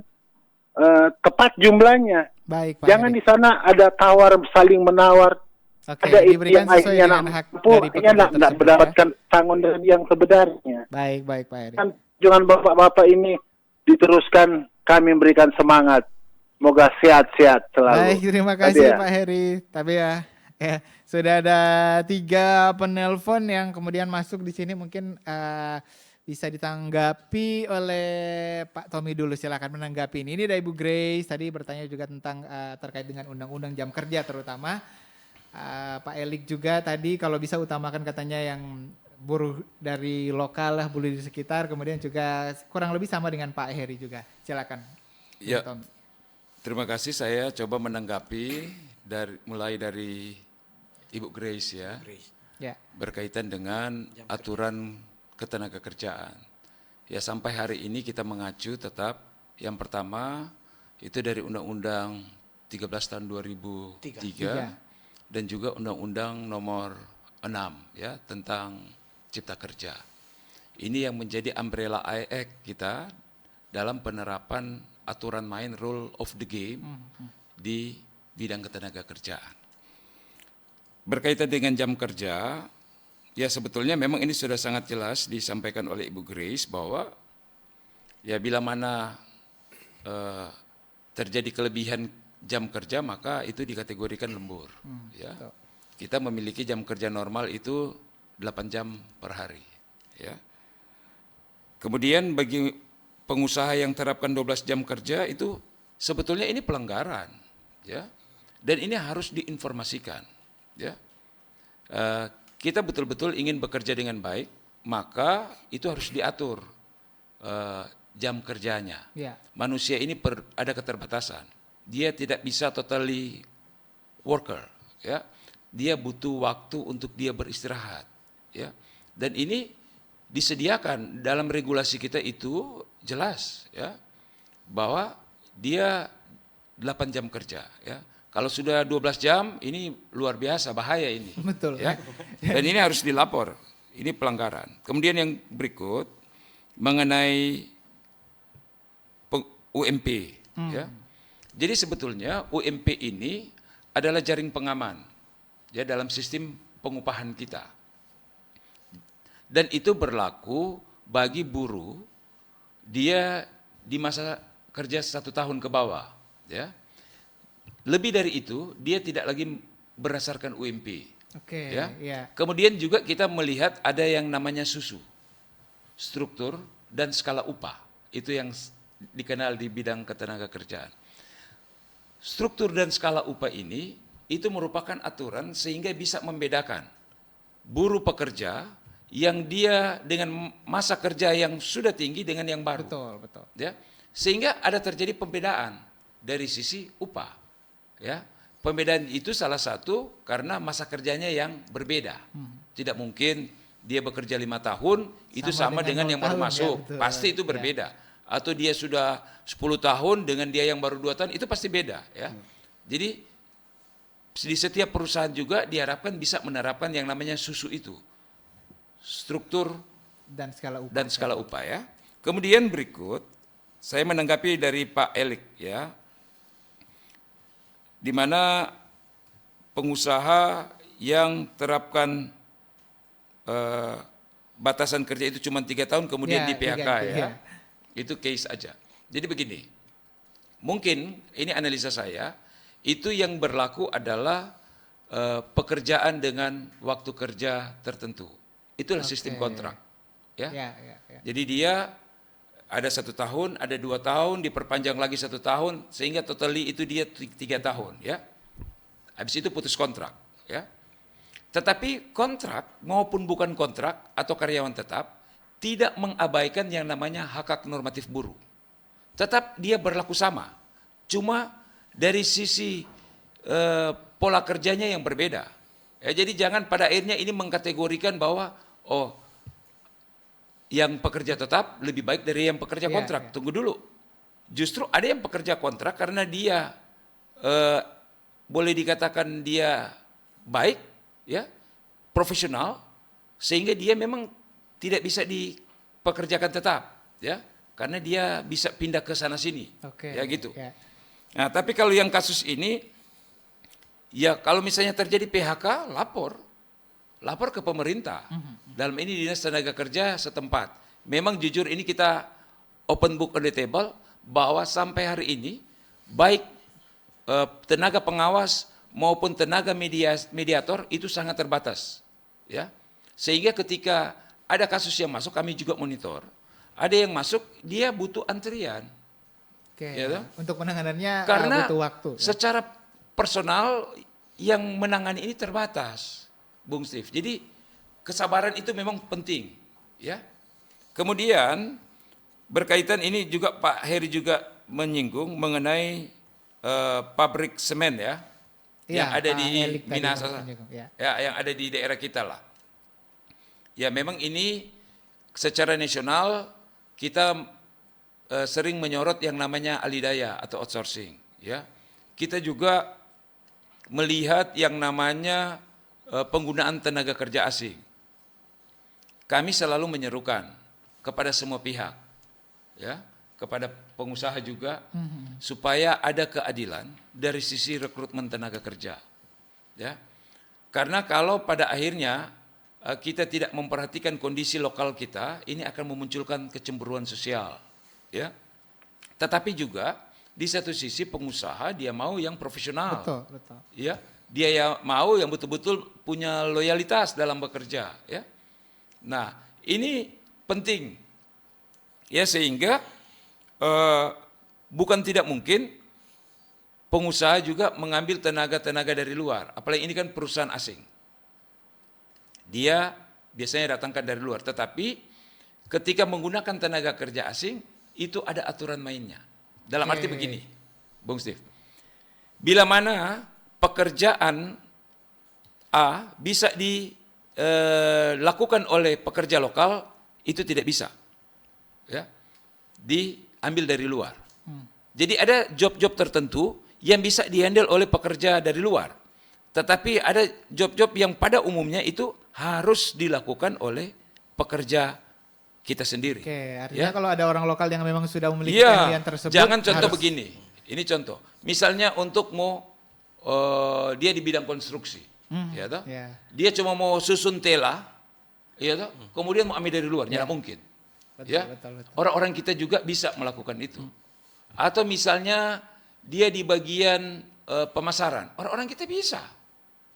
tepat jumlahnya. Baik, Pak Jangan Heri. di sana ada tawar saling menawar. Oke, Ada diberikan yang sesuai akhirnya dengan hak mampu, dari akhirnya pekerja nggak tersebut ya. mendapatkan sangon yang sebenarnya. Baik, baik Pak Heri. Kan jangan bapak-bapak ini diteruskan, kami memberikan semangat. Semoga sehat-sehat selalu. Baik, terima Tapi kasih ya, Pak Heri. Tapi ya sudah ada 3 penelpon yang kemudian masuk di sini, mungkin bisa ditanggapi oleh Pak Tommy dulu, silakan menanggapi ini. Ini dari Ibu Grace tadi bertanya juga tentang terkait dengan undang-undang jam kerja terutama. Pak Elik juga tadi kalau bisa utamakan katanya yang buruh dari lokal lah, buruh di sekitar, kemudian juga kurang lebih sama dengan Pak Heri juga. Silakan. Ya, Tom. terima kasih. Saya coba menanggapi mulai dari Ibu Grace ya, Ya. berkaitan dengan aturan ketenaga kerjaan. Ya, sampai hari ini kita mengacu tetap yang pertama itu dari Undang-Undang 13 tahun 2003 dan juga Undang-Undang nomor 6 ya tentang Cipta Kerja. Ini yang menjadi umbrella Act kita dalam penerapan aturan main rule of the game di bidang ketenaga kerjaan. Berkaitan dengan jam kerja, ya sebetulnya memang ini sudah sangat jelas disampaikan oleh Ibu Grace bahwa ya bila mana terjadi kelebihan jam kerja maka itu dikategorikan lembur. Ya, kita memiliki jam kerja normal itu 8 jam per hari. Ya. Kemudian bagi pengusaha yang terapkan 12 jam kerja itu sebetulnya ini pelanggaran. Ya, dan ini harus diinformasikan. Ya. Kita betul-betul ingin bekerja dengan baik, maka itu harus diatur jam kerjanya. Ya. Manusia ini ada keterbatasan. Dia tidak bisa totally worker, ya. Dia butuh waktu untuk dia beristirahat, ya. Dan ini disediakan dalam regulasi kita itu jelas, ya, bahwa dia 8 jam kerja, ya. Kalau sudah 12 jam, ini luar biasa, bahaya ini. Betul. Ya. Dan ini harus dilapor, ini pelanggaran. Kemudian yang berikut, mengenai UMP. Ya. Jadi sebetulnya UMP ini adalah jaring pengaman ya dalam sistem pengupahan kita. Dan itu berlaku bagi buruh, dia di masa kerja 1 tahun ke bawah. Ya. Lebih dari itu, dia tidak lagi berdasarkan UMP. Oke, Ya. ya. Kemudian juga kita melihat ada yang namanya SUSU, struktur dan skala upah. Itu yang dikenal di bidang ketenaga kerjaan. Struktur dan skala upah ini itu merupakan aturan sehingga bisa membedakan buruh pekerja yang dia dengan masa kerja yang sudah tinggi dengan yang baru. Betul, betul. Ya. Sehingga ada terjadi pembedaan dari sisi upah. Ya. Pembedaan itu salah satu karena masa kerjanya yang berbeda. Tidak mungkin dia bekerja 5 tahun itu sama dengan yang baru 0 tahun, masuk. ya, betul. Pasti itu berbeda. Atau dia sudah 10 tahun dengan dia yang baru 2 tahun itu pasti beda. Ya. Jadi di setiap perusahaan juga diharapkan bisa menerapkan yang namanya SUSU itu. Struktur Dan skala upah. dan skala upah ya. Kemudian berikut saya menanggapi dari Pak Elik ya. Di mana pengusaha yang terapkan batasan kerja itu cuma 3 tahun kemudian Ya, di PHK itu, ya. ya. Itu case aja. Jadi begini. Mungkin ini analisa saya, itu yang berlaku adalah pekerjaan dengan waktu kerja tertentu. Itulah sistem kontrak. Ya. Ya. Jadi dia ada 1 tahun, ada 2 tahun, diperpanjang lagi 1 tahun, sehingga totally itu dia 3 tahun, ya. Habis itu putus kontrak, ya. Tetapi kontrak maupun bukan kontrak atau karyawan tetap tidak mengabaikan yang namanya hak-hak normatif buruh. Tetap dia berlaku sama, cuma dari sisi pola kerjanya yang berbeda. Ya, jadi jangan pada akhirnya ini mengkategorikan bahwa yang pekerja tetap lebih baik dari yang pekerja kontrak. Tunggu dulu. Justru ada yang pekerja kontrak karena dia boleh dikatakan dia baik, ya, profesional, sehingga dia memang tidak bisa dipekerjakan tetap, ya, karena dia bisa pindah ke sana sini, Oke. ya gitu. Ya. Nah, tapi kalau yang kasus ini, ya kalau misalnya terjadi PHK, lapor ke pemerintah. Dalam ini Dinas Tenaga Kerja setempat. Memang jujur ini kita open book on the table bahwa sampai hari ini baik tenaga pengawas maupun tenaga mediator itu sangat terbatas, ya. Sehingga ketika ada kasus yang masuk kami juga monitor. Ada yang masuk dia butuh antrian. Oke. Ya toh? Untuk penanganannya Karena butuh waktu. Ya. secara personal yang menangani ini terbatas, Bung Steve. Jadi kesabaran itu memang penting, ya. Kemudian berkaitan ini juga Pak Heri juga menyinggung mengenai pabrik semen, ya, yang Iya, ada Pak di Elik tadi Minahasa, menyinggung, ya. ya, yang ada di daerah kita lah. Ya memang ini secara nasional kita sering menyorot yang namanya alidaya atau outsourcing, ya. Kita juga melihat yang namanya penggunaan tenaga kerja asing. Kami selalu menyerukan kepada semua pihak, ya, kepada pengusaha juga, supaya ada keadilan dari sisi rekrutmen tenaga kerja, ya. Karena kalau pada akhirnya kita tidak memperhatikan kondisi lokal kita, ini akan memunculkan kecemburuan sosial, ya. Tetapi juga di satu sisi pengusaha dia mau yang profesional, Betul. ya. Dia yang mau yang betul-betul punya loyalitas dalam bekerja, ya. Nah, ini penting, ya, sehingga bukan tidak mungkin pengusaha juga mengambil tenaga-tenaga dari luar, apalagi ini kan perusahaan asing. Dia biasanya datangkan dari luar, tetapi ketika menggunakan tenaga kerja asing itu ada aturan mainnya. Dalam arti begini, Bung Steve, bila mana pekerjaan A bisa dilakukan oleh pekerja lokal, itu tidak bisa, ya, diambil dari luar. Jadi ada job-job tertentu yang bisa dihandle oleh pekerja dari luar, tetapi ada job-job yang pada umumnya itu harus dilakukan oleh pekerja kita sendiri. Oke, artinya kalau ada orang lokal yang memang sudah memiliki Iya, keahlian tersebut, jangan contoh harus- begini. Ini contoh. Misalnya untuk dia di bidang konstruksi, ya toh? ya. Dia cuma mau susun tela, ya toh? Kemudian mau ambil dari luar, tidak mungkin. Betul, Ya, betul. orang-orang kita juga bisa melakukan itu. Atau misalnya dia di bagian pemasaran, orang-orang kita bisa,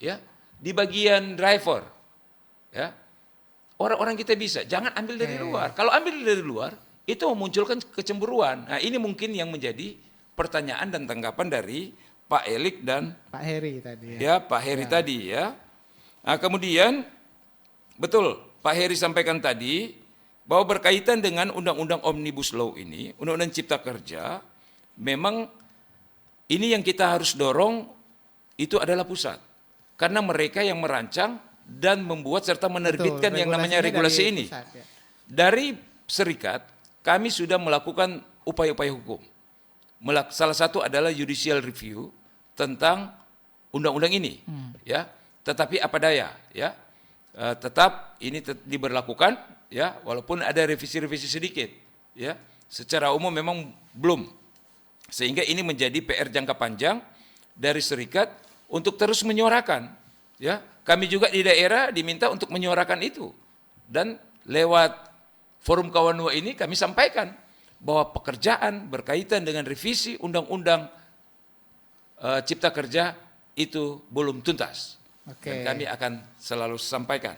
ya, di bagian driver, ya. Orang-orang kita bisa, jangan ambil dari luar. Kalau ambil dari luar, itu memunculkan kecemburuan. Nah, ini mungkin yang menjadi pertanyaan dan tanggapan dari Pak Elik dan Pak Heri tadi. ya Pak Heri tadi, ya. Nah, kemudian betul Pak Heri sampaikan tadi bahwa berkaitan dengan Undang-Undang Omnibus Law ini, Undang-Undang Cipta Kerja, memang ini yang kita harus dorong itu adalah pusat. Karena mereka yang merancang dan membuat serta menerbitkan yang namanya regulasi dari ini. pusat, ya. Dari serikat, kami sudah melakukan upaya-upaya hukum. Salah satu adalah judicial review tentang undang-undang ini, ya. Tetapi apa daya, ya, tetap ini diberlakukan, ya, walaupun ada revisi-revisi sedikit, ya. Secara umum memang belum, sehingga ini menjadi PR jangka panjang dari serikat untuk terus menyuarakan, ya. Kami juga di daerah diminta untuk menyuarakan itu, dan lewat forum Kawanua ini kami sampaikan bahwa pekerjaan berkaitan dengan revisi Undang-Undang Cipta Kerja itu belum tuntas. Oke. Dan kami akan selalu sampaikan.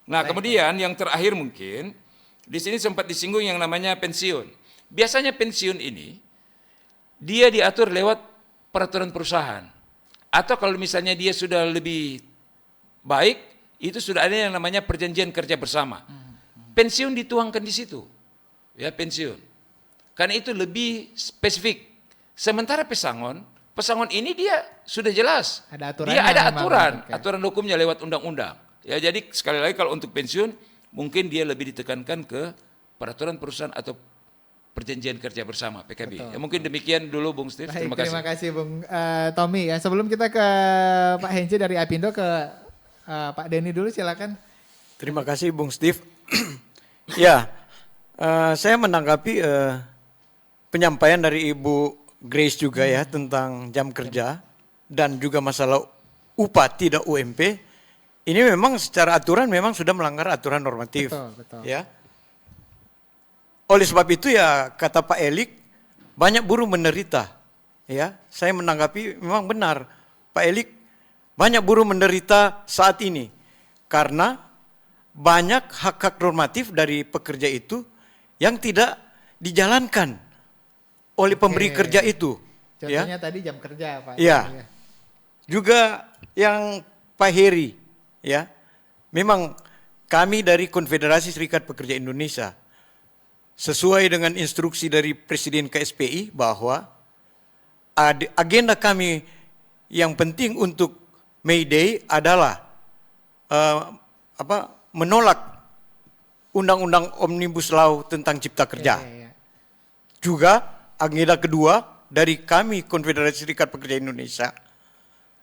Nah, kemudian yang terakhir mungkin di sini sempat disinggung yang namanya pensiun. Biasanya pensiun ini dia diatur lewat peraturan perusahaan. Atau kalau misalnya dia sudah lebih baik, itu sudah ada yang namanya perjanjian kerja bersama. Pensiun dituangkan di situ. Ya, pensiun. Karena itu lebih spesifik. Sementara pesangon ini dia sudah jelas. Ada aturannya dia ada memang, aturan, oke. aturan hukumnya lewat undang-undang. Ya, jadi sekali lagi kalau untuk pensiun mungkin dia lebih ditekankan ke peraturan perusahaan atau perjanjian kerja bersama PKB. Ya, mungkin demikian dulu Bung Steve. Baik, Terima kasih. Bung Tommy. Ya, sebelum kita ke Pak Hence dari Apindo, ke Pak Denny dulu silakan. Terima kasih Bung Steve. Ya, saya menanggapi penyampaian dari Ibu Grace juga ya tentang jam kerja dan juga masalah upah tidak UMP. Ini memang secara aturan memang sudah melanggar aturan normatif. Betul. Ya. Oleh sebab itu ya kata Pak Elik, banyak buruh menderita. Ya, saya menanggapi memang benar Pak Elik, banyak buruh menderita saat ini karena banyak hak-hak normatif dari pekerja itu yang tidak dijalankan oleh pemberi kerja itu. Contohnya tadi jam kerja Pak. Ya. Juga yang Pak Heri, ya, memang kami dari Konfederasi Serikat Pekerja Indonesia sesuai dengan instruksi dari Presiden KSPI bahwa agenda kami yang penting untuk May Day adalah menolak Undang-Undang Omnibus Law tentang Cipta Kerja. Juga agenda kedua dari kami Konfederasi Serikat Pekerja Indonesia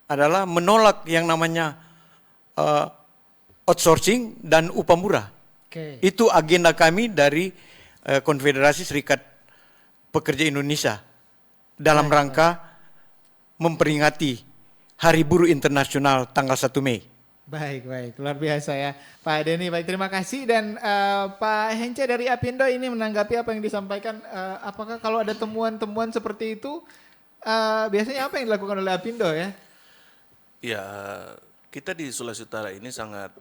adalah menolak yang namanya outsourcing dan upah murah. Itu agenda kami dari Konfederasi Serikat Pekerja Indonesia dalam rangka memperingati Hari Buruh Internasional tanggal 1 Mei. Baik, luar biasa ya Pak Denny. Baik, terima kasih. Dan Pak Hence dari Apindo ini menanggapi apa yang disampaikan. Apakah kalau ada temuan-temuan seperti itu, biasanya apa yang dilakukan oleh Apindo ya? Ya, kita di Sulawesi Utara ini sangat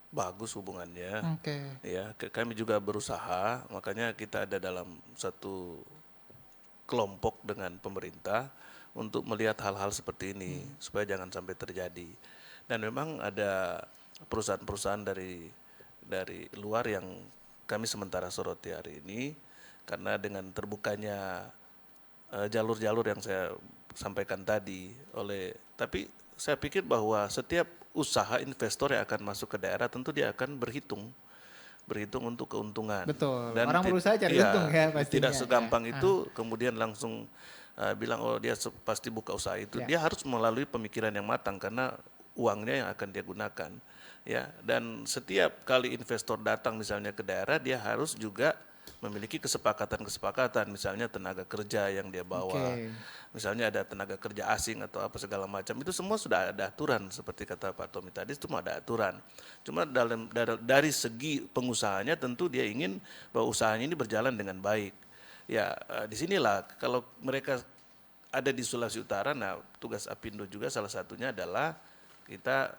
bagus hubungannya. Ya, kami juga berusaha, makanya kita ada dalam satu kelompok dengan pemerintah untuk melihat hal-hal seperti ini supaya jangan sampai terjadi. Dan memang ada perusahaan-perusahaan dari luar yang kami sementara soroti hari ini karena dengan terbukanya jalur-jalur yang saya sampaikan tadi tapi saya pikir bahwa setiap usaha investor yang akan masuk ke daerah tentu dia akan berhitung untuk keuntungan. Betul. Dan orang berusaha cari untung ya pastinya. Tidak segampang itu kemudian langsung bilang dia pasti buka usaha itu. Dia harus melalui pemikiran yang matang karena uangnya yang akan dia gunakan. Ya, dan setiap kali investor datang misalnya ke daerah dia harus juga memiliki kesepakatan-kesepakatan, misalnya tenaga kerja yang dia bawa, misalnya ada tenaga kerja asing atau apa segala macam, itu semua sudah ada aturan seperti kata Pak Tommy tadi, semua ada aturan. Cuma dari segi pengusahanya tentu dia ingin bahwa usahanya ini berjalan dengan baik. Ya, disinilah kalau mereka ada di Sulawesi Utara, nah tugas Apindo juga salah satunya adalah kita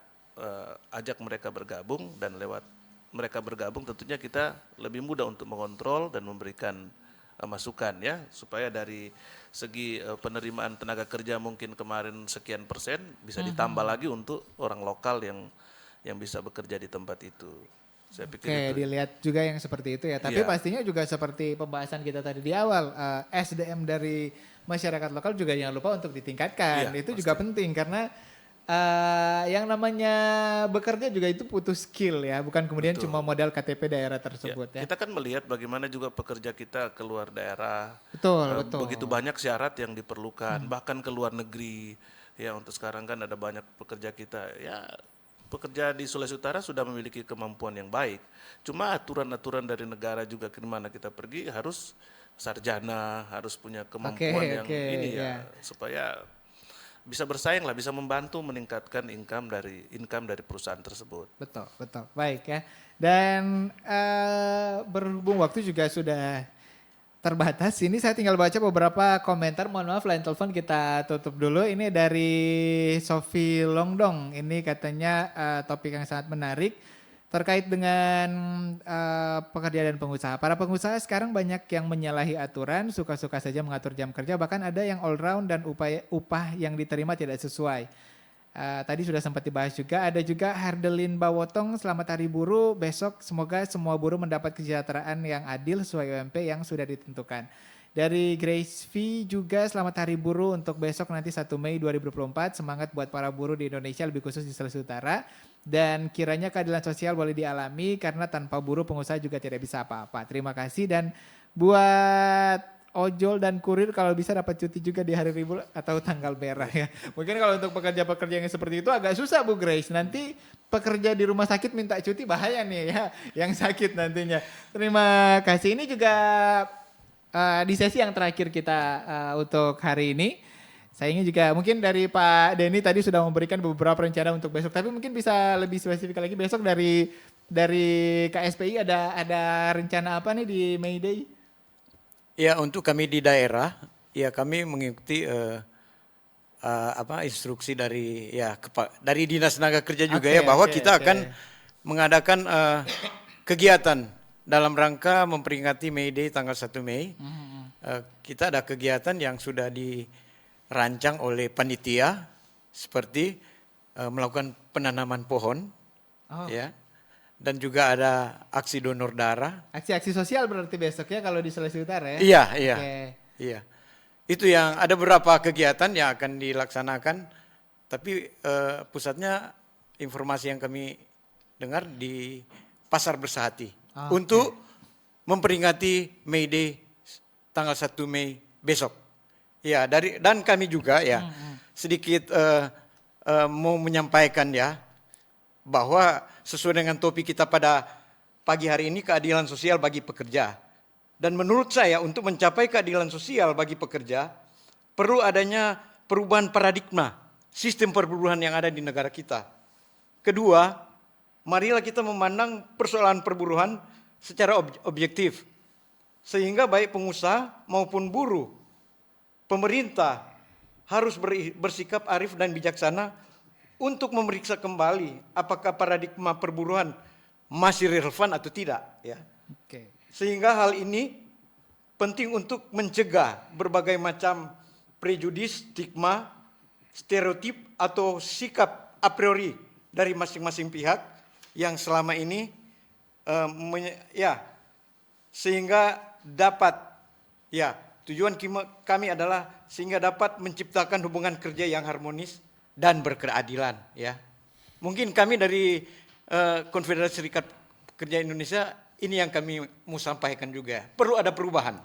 ajak mereka bergabung dan lewat mereka bergabung tentunya kita lebih mudah untuk mengontrol dan memberikan masukan ya supaya dari segi penerimaan tenaga kerja mungkin kemarin sekian persen bisa ditambah lagi untuk orang lokal yang bisa bekerja di tempat itu. Saya pikir itu. Dilihat juga yang seperti itu ya. Tapi pastinya juga seperti pembahasan kita tadi di awal, SDM dari masyarakat lokal juga jangan lupa untuk ditingkatkan. Itu pasti juga penting karena yang namanya bekerja juga itu butuh skill ya, bukan kemudian cuma modal KTP daerah tersebut ya. Kita kan melihat bagaimana juga pekerja kita keluar daerah. Betul. Begitu banyak syarat yang diperlukan, bahkan ke luar negeri. Ya untuk sekarang kan ada banyak pekerja kita, ya pekerja di Sulawesi Utara sudah memiliki kemampuan yang baik. Cuma aturan-aturan dari negara juga ke mana kita pergi harus sarjana, harus punya kemampuan yang ini ya, supaya bisa bersaing lah, bisa membantu meningkatkan income dari perusahaan tersebut. Betul. Baik ya. Dan berhubung waktu juga sudah terbatas, ini saya tinggal baca beberapa komentar. Mohon maaf, line telepon kita tutup dulu. Ini dari Sophie Longdong. Ini katanya topik yang sangat menarik terkait dengan pekerja dan pengusaha. Para pengusaha sekarang banyak yang menyalahi aturan, suka-suka saja mengatur jam kerja, bahkan ada yang all round dan upah yang diterima tidak sesuai. Tadi sudah sempat dibahas juga, ada juga Herdelin Bawotong, selamat Hari Buruh, besok semoga semua buruh mendapat kesejahteraan yang adil sesuai UMP yang sudah ditentukan. Dari Grace V juga selamat Hari Buruh untuk besok nanti 1 Mei 2024. Semangat buat para buruh di Indonesia, lebih khusus di Sulawesi Utara. Dan kiranya keadilan sosial boleh dialami karena tanpa buruh pengusaha juga tidak bisa apa-apa. Terima kasih. Dan buat ojol dan kurir kalau bisa dapat cuti juga di hari libur atau tanggal merah ya. Mungkin kalau untuk pekerja-pekerja yang seperti itu agak susah Bu Grace. Nanti pekerja di rumah sakit minta cuti bahaya nih ya, yang sakit nantinya. Terima kasih. Ini juga di sesi yang terakhir kita untuk hari ini. Saya ingin juga mungkin dari Pak Denny tadi sudah memberikan beberapa rencana untuk besok, tapi mungkin bisa lebih spesifik lagi besok dari KSPI ada rencana apa nih di May Day? Ya, untuk kami di daerah, ya kami mengikuti instruksi dari dari Dinas Tenaga Kerja juga bahwa kita akan mengadakan kegiatan dalam rangka memperingati May Day tanggal 1 Mei. Kita ada kegiatan yang sudah dirancang oleh panitia seperti melakukan penanaman pohon, ya. Dan juga ada aksi donor darah. Aksi-aksi sosial berarti besok ya kalau di Sulawesi Utara ya? Iya. Okay. Iya. Itu yang ada beberapa kegiatan yang akan dilaksanakan, tapi pusatnya informasi yang kami dengar di Pasar Bersehati untuk memperingati May Day tanggal 1 Mei besok. Ya, dan kami juga sedikit mau menyampaikan bahwa sesuai dengan topik kita pada pagi hari ini, keadilan sosial bagi pekerja. Dan menurut saya untuk mencapai keadilan sosial bagi pekerja perlu adanya perubahan paradigma sistem perburuhan yang ada di negara kita. Kedua, marilah kita memandang persoalan perburuhan secara objektif. Sehingga baik pengusaha maupun buruh, pemerintah harus bersikap arif dan bijaksana untuk memeriksa kembali apakah paradigma perburuhan masih relevan atau tidak. Ya. Sehingga hal ini penting untuk mencegah berbagai macam prejudis, stigma, stereotip atau sikap a priori dari masing-masing pihak yang selama ini sehingga dapat tujuan kami adalah sehingga dapat menciptakan hubungan kerja yang harmonis dan berkeadilan ya. Mungkin kami dari Konfederasi Serikat Pekerja Indonesia ini yang kami mau sampaikan juga. Perlu ada perubahan.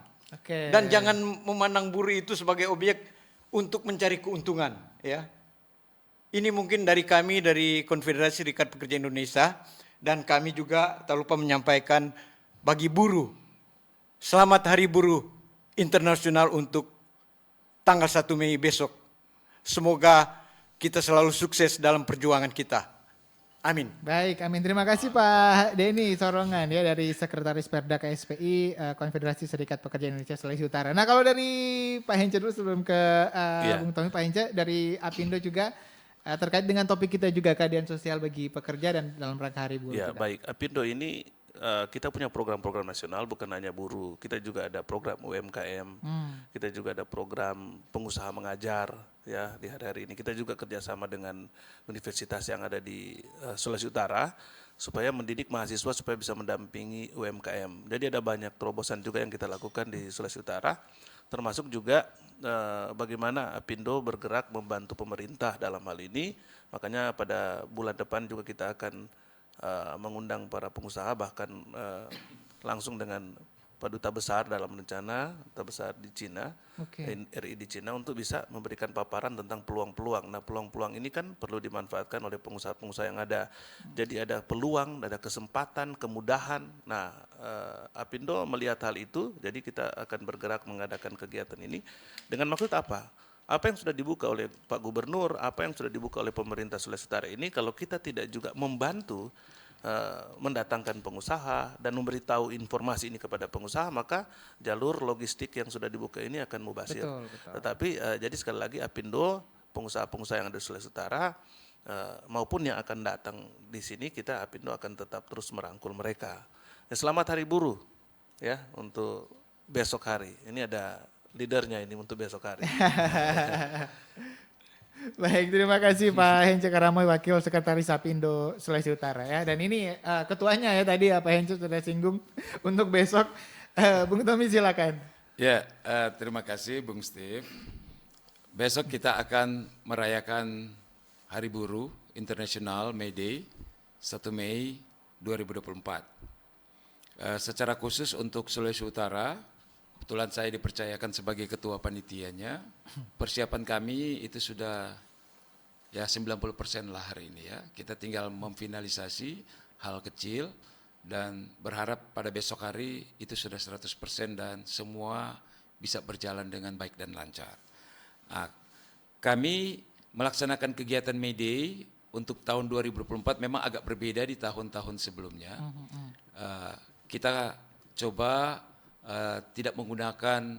Dan jangan memandang buruh itu sebagai objek untuk mencari keuntungan ya. Ini mungkin dari kami dari Konfederasi Serikat Pekerja Indonesia, dan kami juga tak lupa menyampaikan bagi buruh, selamat Hari Buruh Internasional untuk tanggal 1 Mei besok. Semoga kita selalu sukses dalam perjuangan kita. Amin. Baik, amin. Terima kasih Pak Denny Sorongan ya dari Sekretaris Perda KSPI Konfederasi Serikat Pekerja Indonesia Sulawesi Utara. Nah kalau dari Pak Hence dulu sebelum ke Bung Tommy, Pak Hence dari Apindo juga terkait dengan topik kita juga keadilan sosial bagi pekerja dan dalam rangka Hari Buruh. Ya baik, Apindo ini kita punya program-program nasional, bukan hanya buruh. Kita juga ada program UMKM, kita juga ada program pengusaha mengajar ya di hari-hari ini. Kita juga kerjasama dengan universitas yang ada di Sulawesi Utara supaya mendidik mahasiswa supaya bisa mendampingi UMKM. Jadi ada banyak terobosan juga yang kita lakukan di Sulawesi Utara, termasuk juga bagaimana Apindo bergerak membantu pemerintah dalam hal ini. Makanya pada bulan depan juga kita akan mengundang para pengusaha, bahkan langsung dengan Pak Duta Besar dalam rencana, Duta Besar di Cina, RI di Cina, untuk bisa memberikan paparan tentang peluang-peluang. Nah peluang-peluang ini kan perlu dimanfaatkan oleh pengusaha-pengusaha yang ada. Jadi ada peluang, ada kesempatan, kemudahan. Nah Apindo melihat hal itu, jadi kita akan bergerak mengadakan kegiatan ini dengan maksud apa? Apa yang sudah dibuka oleh Pak Gubernur, apa yang sudah dibuka oleh pemerintah Sulawesi Utara ini, kalau kita tidak juga membantu mendatangkan pengusaha dan memberitahu informasi ini kepada pengusaha, maka jalur logistik yang sudah dibuka ini akan mubazir. Betul. Tetapi jadi sekali lagi Apindo, pengusaha-pengusaha yang ada di Sulawesi Utara maupun yang akan datang di sini, kita Apindo akan tetap terus merangkul mereka. Dan selamat Hari Buruh ya untuk besok hari. Ini ada leadernya ini untuk besok hari. Baik, terima kasih Pak Hence Karamoy, Wakil Sekretaris Apindo Sulawesi Utara ya. Dan ini ketuanya ya tadi Pak Hence sudah singgung untuk besok. Bung Tommy silakan. Ya, terima kasih Bung Steve. Besok kita akan merayakan Hari Buruh Internasional May Day 1 Mei 2024. Secara khusus untuk Sulawesi Utara, Kebetulan saya dipercayakan sebagai ketua panitianya. Persiapan kami itu sudah ya 90% lah hari ini ya. Kita tinggal memfinalisasi hal kecil dan berharap pada besok hari itu sudah 100% dan semua bisa berjalan dengan baik dan lancar. Nah, kami melaksanakan kegiatan May Day untuk tahun 2024 memang agak berbeda di tahun-tahun sebelumnya. Kita coba tidak menggunakan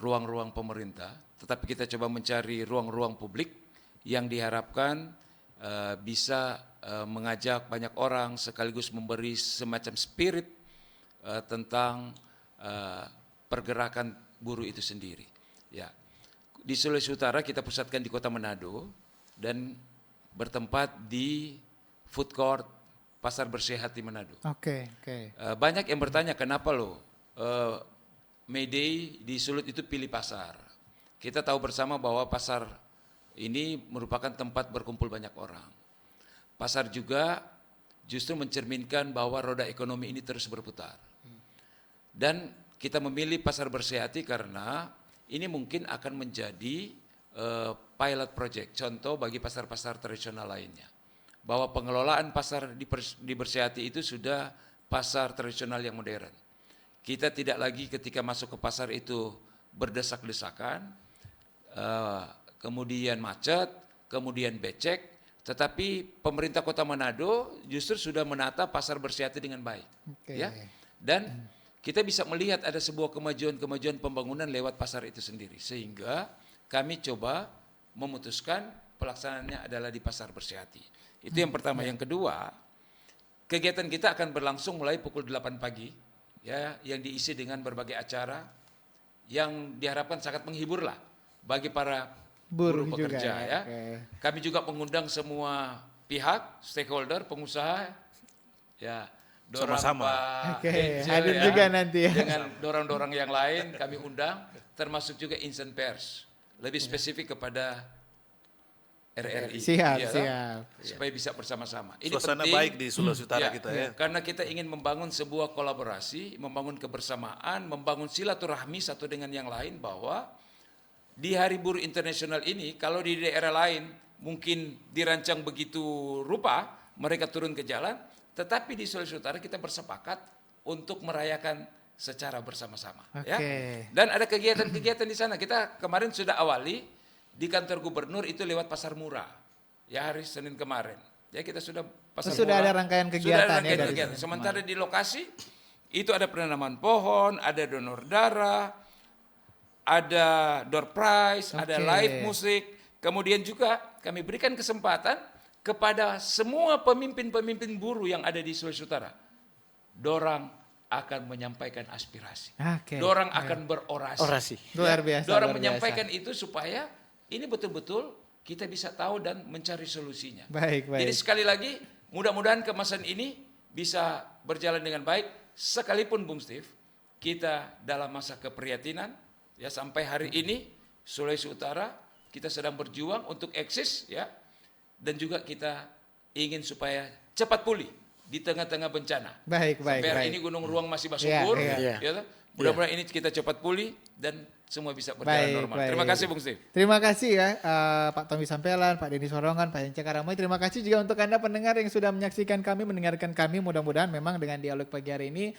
ruang-ruang pemerintah, tetapi kita coba mencari ruang-ruang publik yang diharapkan bisa mengajak banyak orang sekaligus memberi semacam spirit tentang pergerakan buruh itu sendiri. Ya, di Sulawesi Utara kita pusatkan di Kota Manado dan bertempat di food court Pasar Bersehat di Manado. Oke. Banyak yang bertanya kenapa loh May Day di Sulut itu pilih pasar. Kita tahu bersama bahwa pasar ini merupakan tempat berkumpul banyak orang. Pasar juga justru mencerminkan bahwa roda ekonomi ini terus berputar. Dan kita memilih Pasar Bersehati karena ini mungkin akan menjadi pilot project, contoh bagi pasar-pasar tradisional lainnya. Bahwa pengelolaan pasar di Bersehati itu sudah pasar tradisional yang modern. Kita tidak lagi ketika masuk ke pasar itu berdesak-desakan, kemudian macet, kemudian becek, tetapi pemerintah Kota Manado justru sudah menata Pasar Bersehati dengan baik. Ya? Dan kita bisa melihat ada sebuah kemajuan-kemajuan pembangunan lewat pasar itu sendiri. Sehingga kami coba memutuskan pelaksanaannya adalah di Pasar Bersehati. Itu yang pertama. Yang kedua, kegiatan kita akan berlangsung mulai pukul 8 pagi, ya, yang diisi dengan berbagai acara yang diharapkan sangat menghibur lah bagi para buruh pekerja. Ya. Kami juga mengundang semua pihak, stakeholder, pengusaha, ya, dorang Sama-sama. Hadir juga nanti ya. Dengan dorang-dorang yang lain kami undang, termasuk juga insan pers, lebih spesifik kepada RRI. Siap. Supaya bisa bersama-sama. Ini Suasana penting, baik di Sulawesi Utara kita ya. Karena kita ingin membangun sebuah kolaborasi, membangun kebersamaan, membangun silaturahmi satu dengan yang lain bahwa di Hari Buruh Internasional ini, kalau di daerah lain mungkin dirancang begitu rupa, mereka turun ke jalan, tetapi di Sulawesi Utara kita bersepakat untuk merayakan secara bersama-sama. Ya. Dan ada kegiatan-kegiatan di sana. Kita kemarin sudah awali di kantor gubernur itu lewat pasar murah. Ya, hari Senin kemarin. Ya, kita sudah pasar Sudah murah. ada rangkaian kegiatan ya dari kegiatan. Sementara di lokasi itu ada penanaman pohon, ada donor darah, ada door prize, ada live musik. Kemudian juga kami berikan kesempatan kepada semua pemimpin-pemimpin buruh yang ada di Sulawesi Utara. Dorang akan menyampaikan aspirasi. Dorang akan berorasi. Luar biasa. Dorang menyampaikan itu supaya ini betul-betul kita bisa tahu dan mencari solusinya. Baik. Jadi sekali lagi, mudah-mudahan kemasan ini bisa berjalan dengan baik. Sekalipun Bung Steve, kita dalam masa keprihatinan, ya sampai hari ini Sulawesi Utara kita sedang berjuang untuk eksis, ya, dan juga kita ingin supaya cepat pulih di tengah-tengah bencana. Baik. Sampai hari ini Gunung Ruang masih subur, ya, mudah-mudahan ini kita cepat pulih dan semua bisa berjalan normal. Terima kasih Bung Steve. Terima kasih ya Pak Tommy Sampelan, Pak Denny Sorongan, Pak Hence Karamoy. Terima kasih juga untuk Anda pendengar yang sudah menyaksikan kami, mendengarkan kami. Mudah-mudahan memang dengan dialog pagi hari ini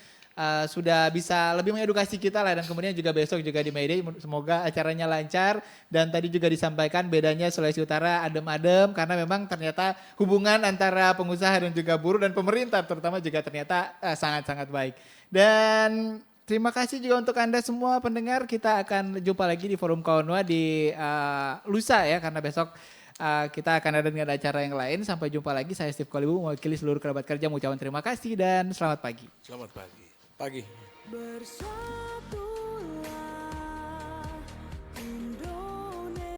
sudah bisa lebih mengedukasi kita lah. Dan kemudian juga besok juga di May Day, semoga acaranya lancar. Dan tadi juga disampaikan bedanya Sulawesi Utara adem-adem karena memang ternyata hubungan antara pengusaha dan juga buruh dan pemerintah terutama juga ternyata sangat-sangat baik. Dan terima kasih juga untuk Anda semua pendengar. Kita akan jumpa lagi di Forum Kawanua di lusa ya, karena besok kita akan ada dengan acara yang lain. Sampai jumpa lagi, saya Steve Kolibu mewakili seluruh kerabat kerja mengucapkan terima kasih dan selamat pagi. Selamat pagi. Pagi. Bersatulah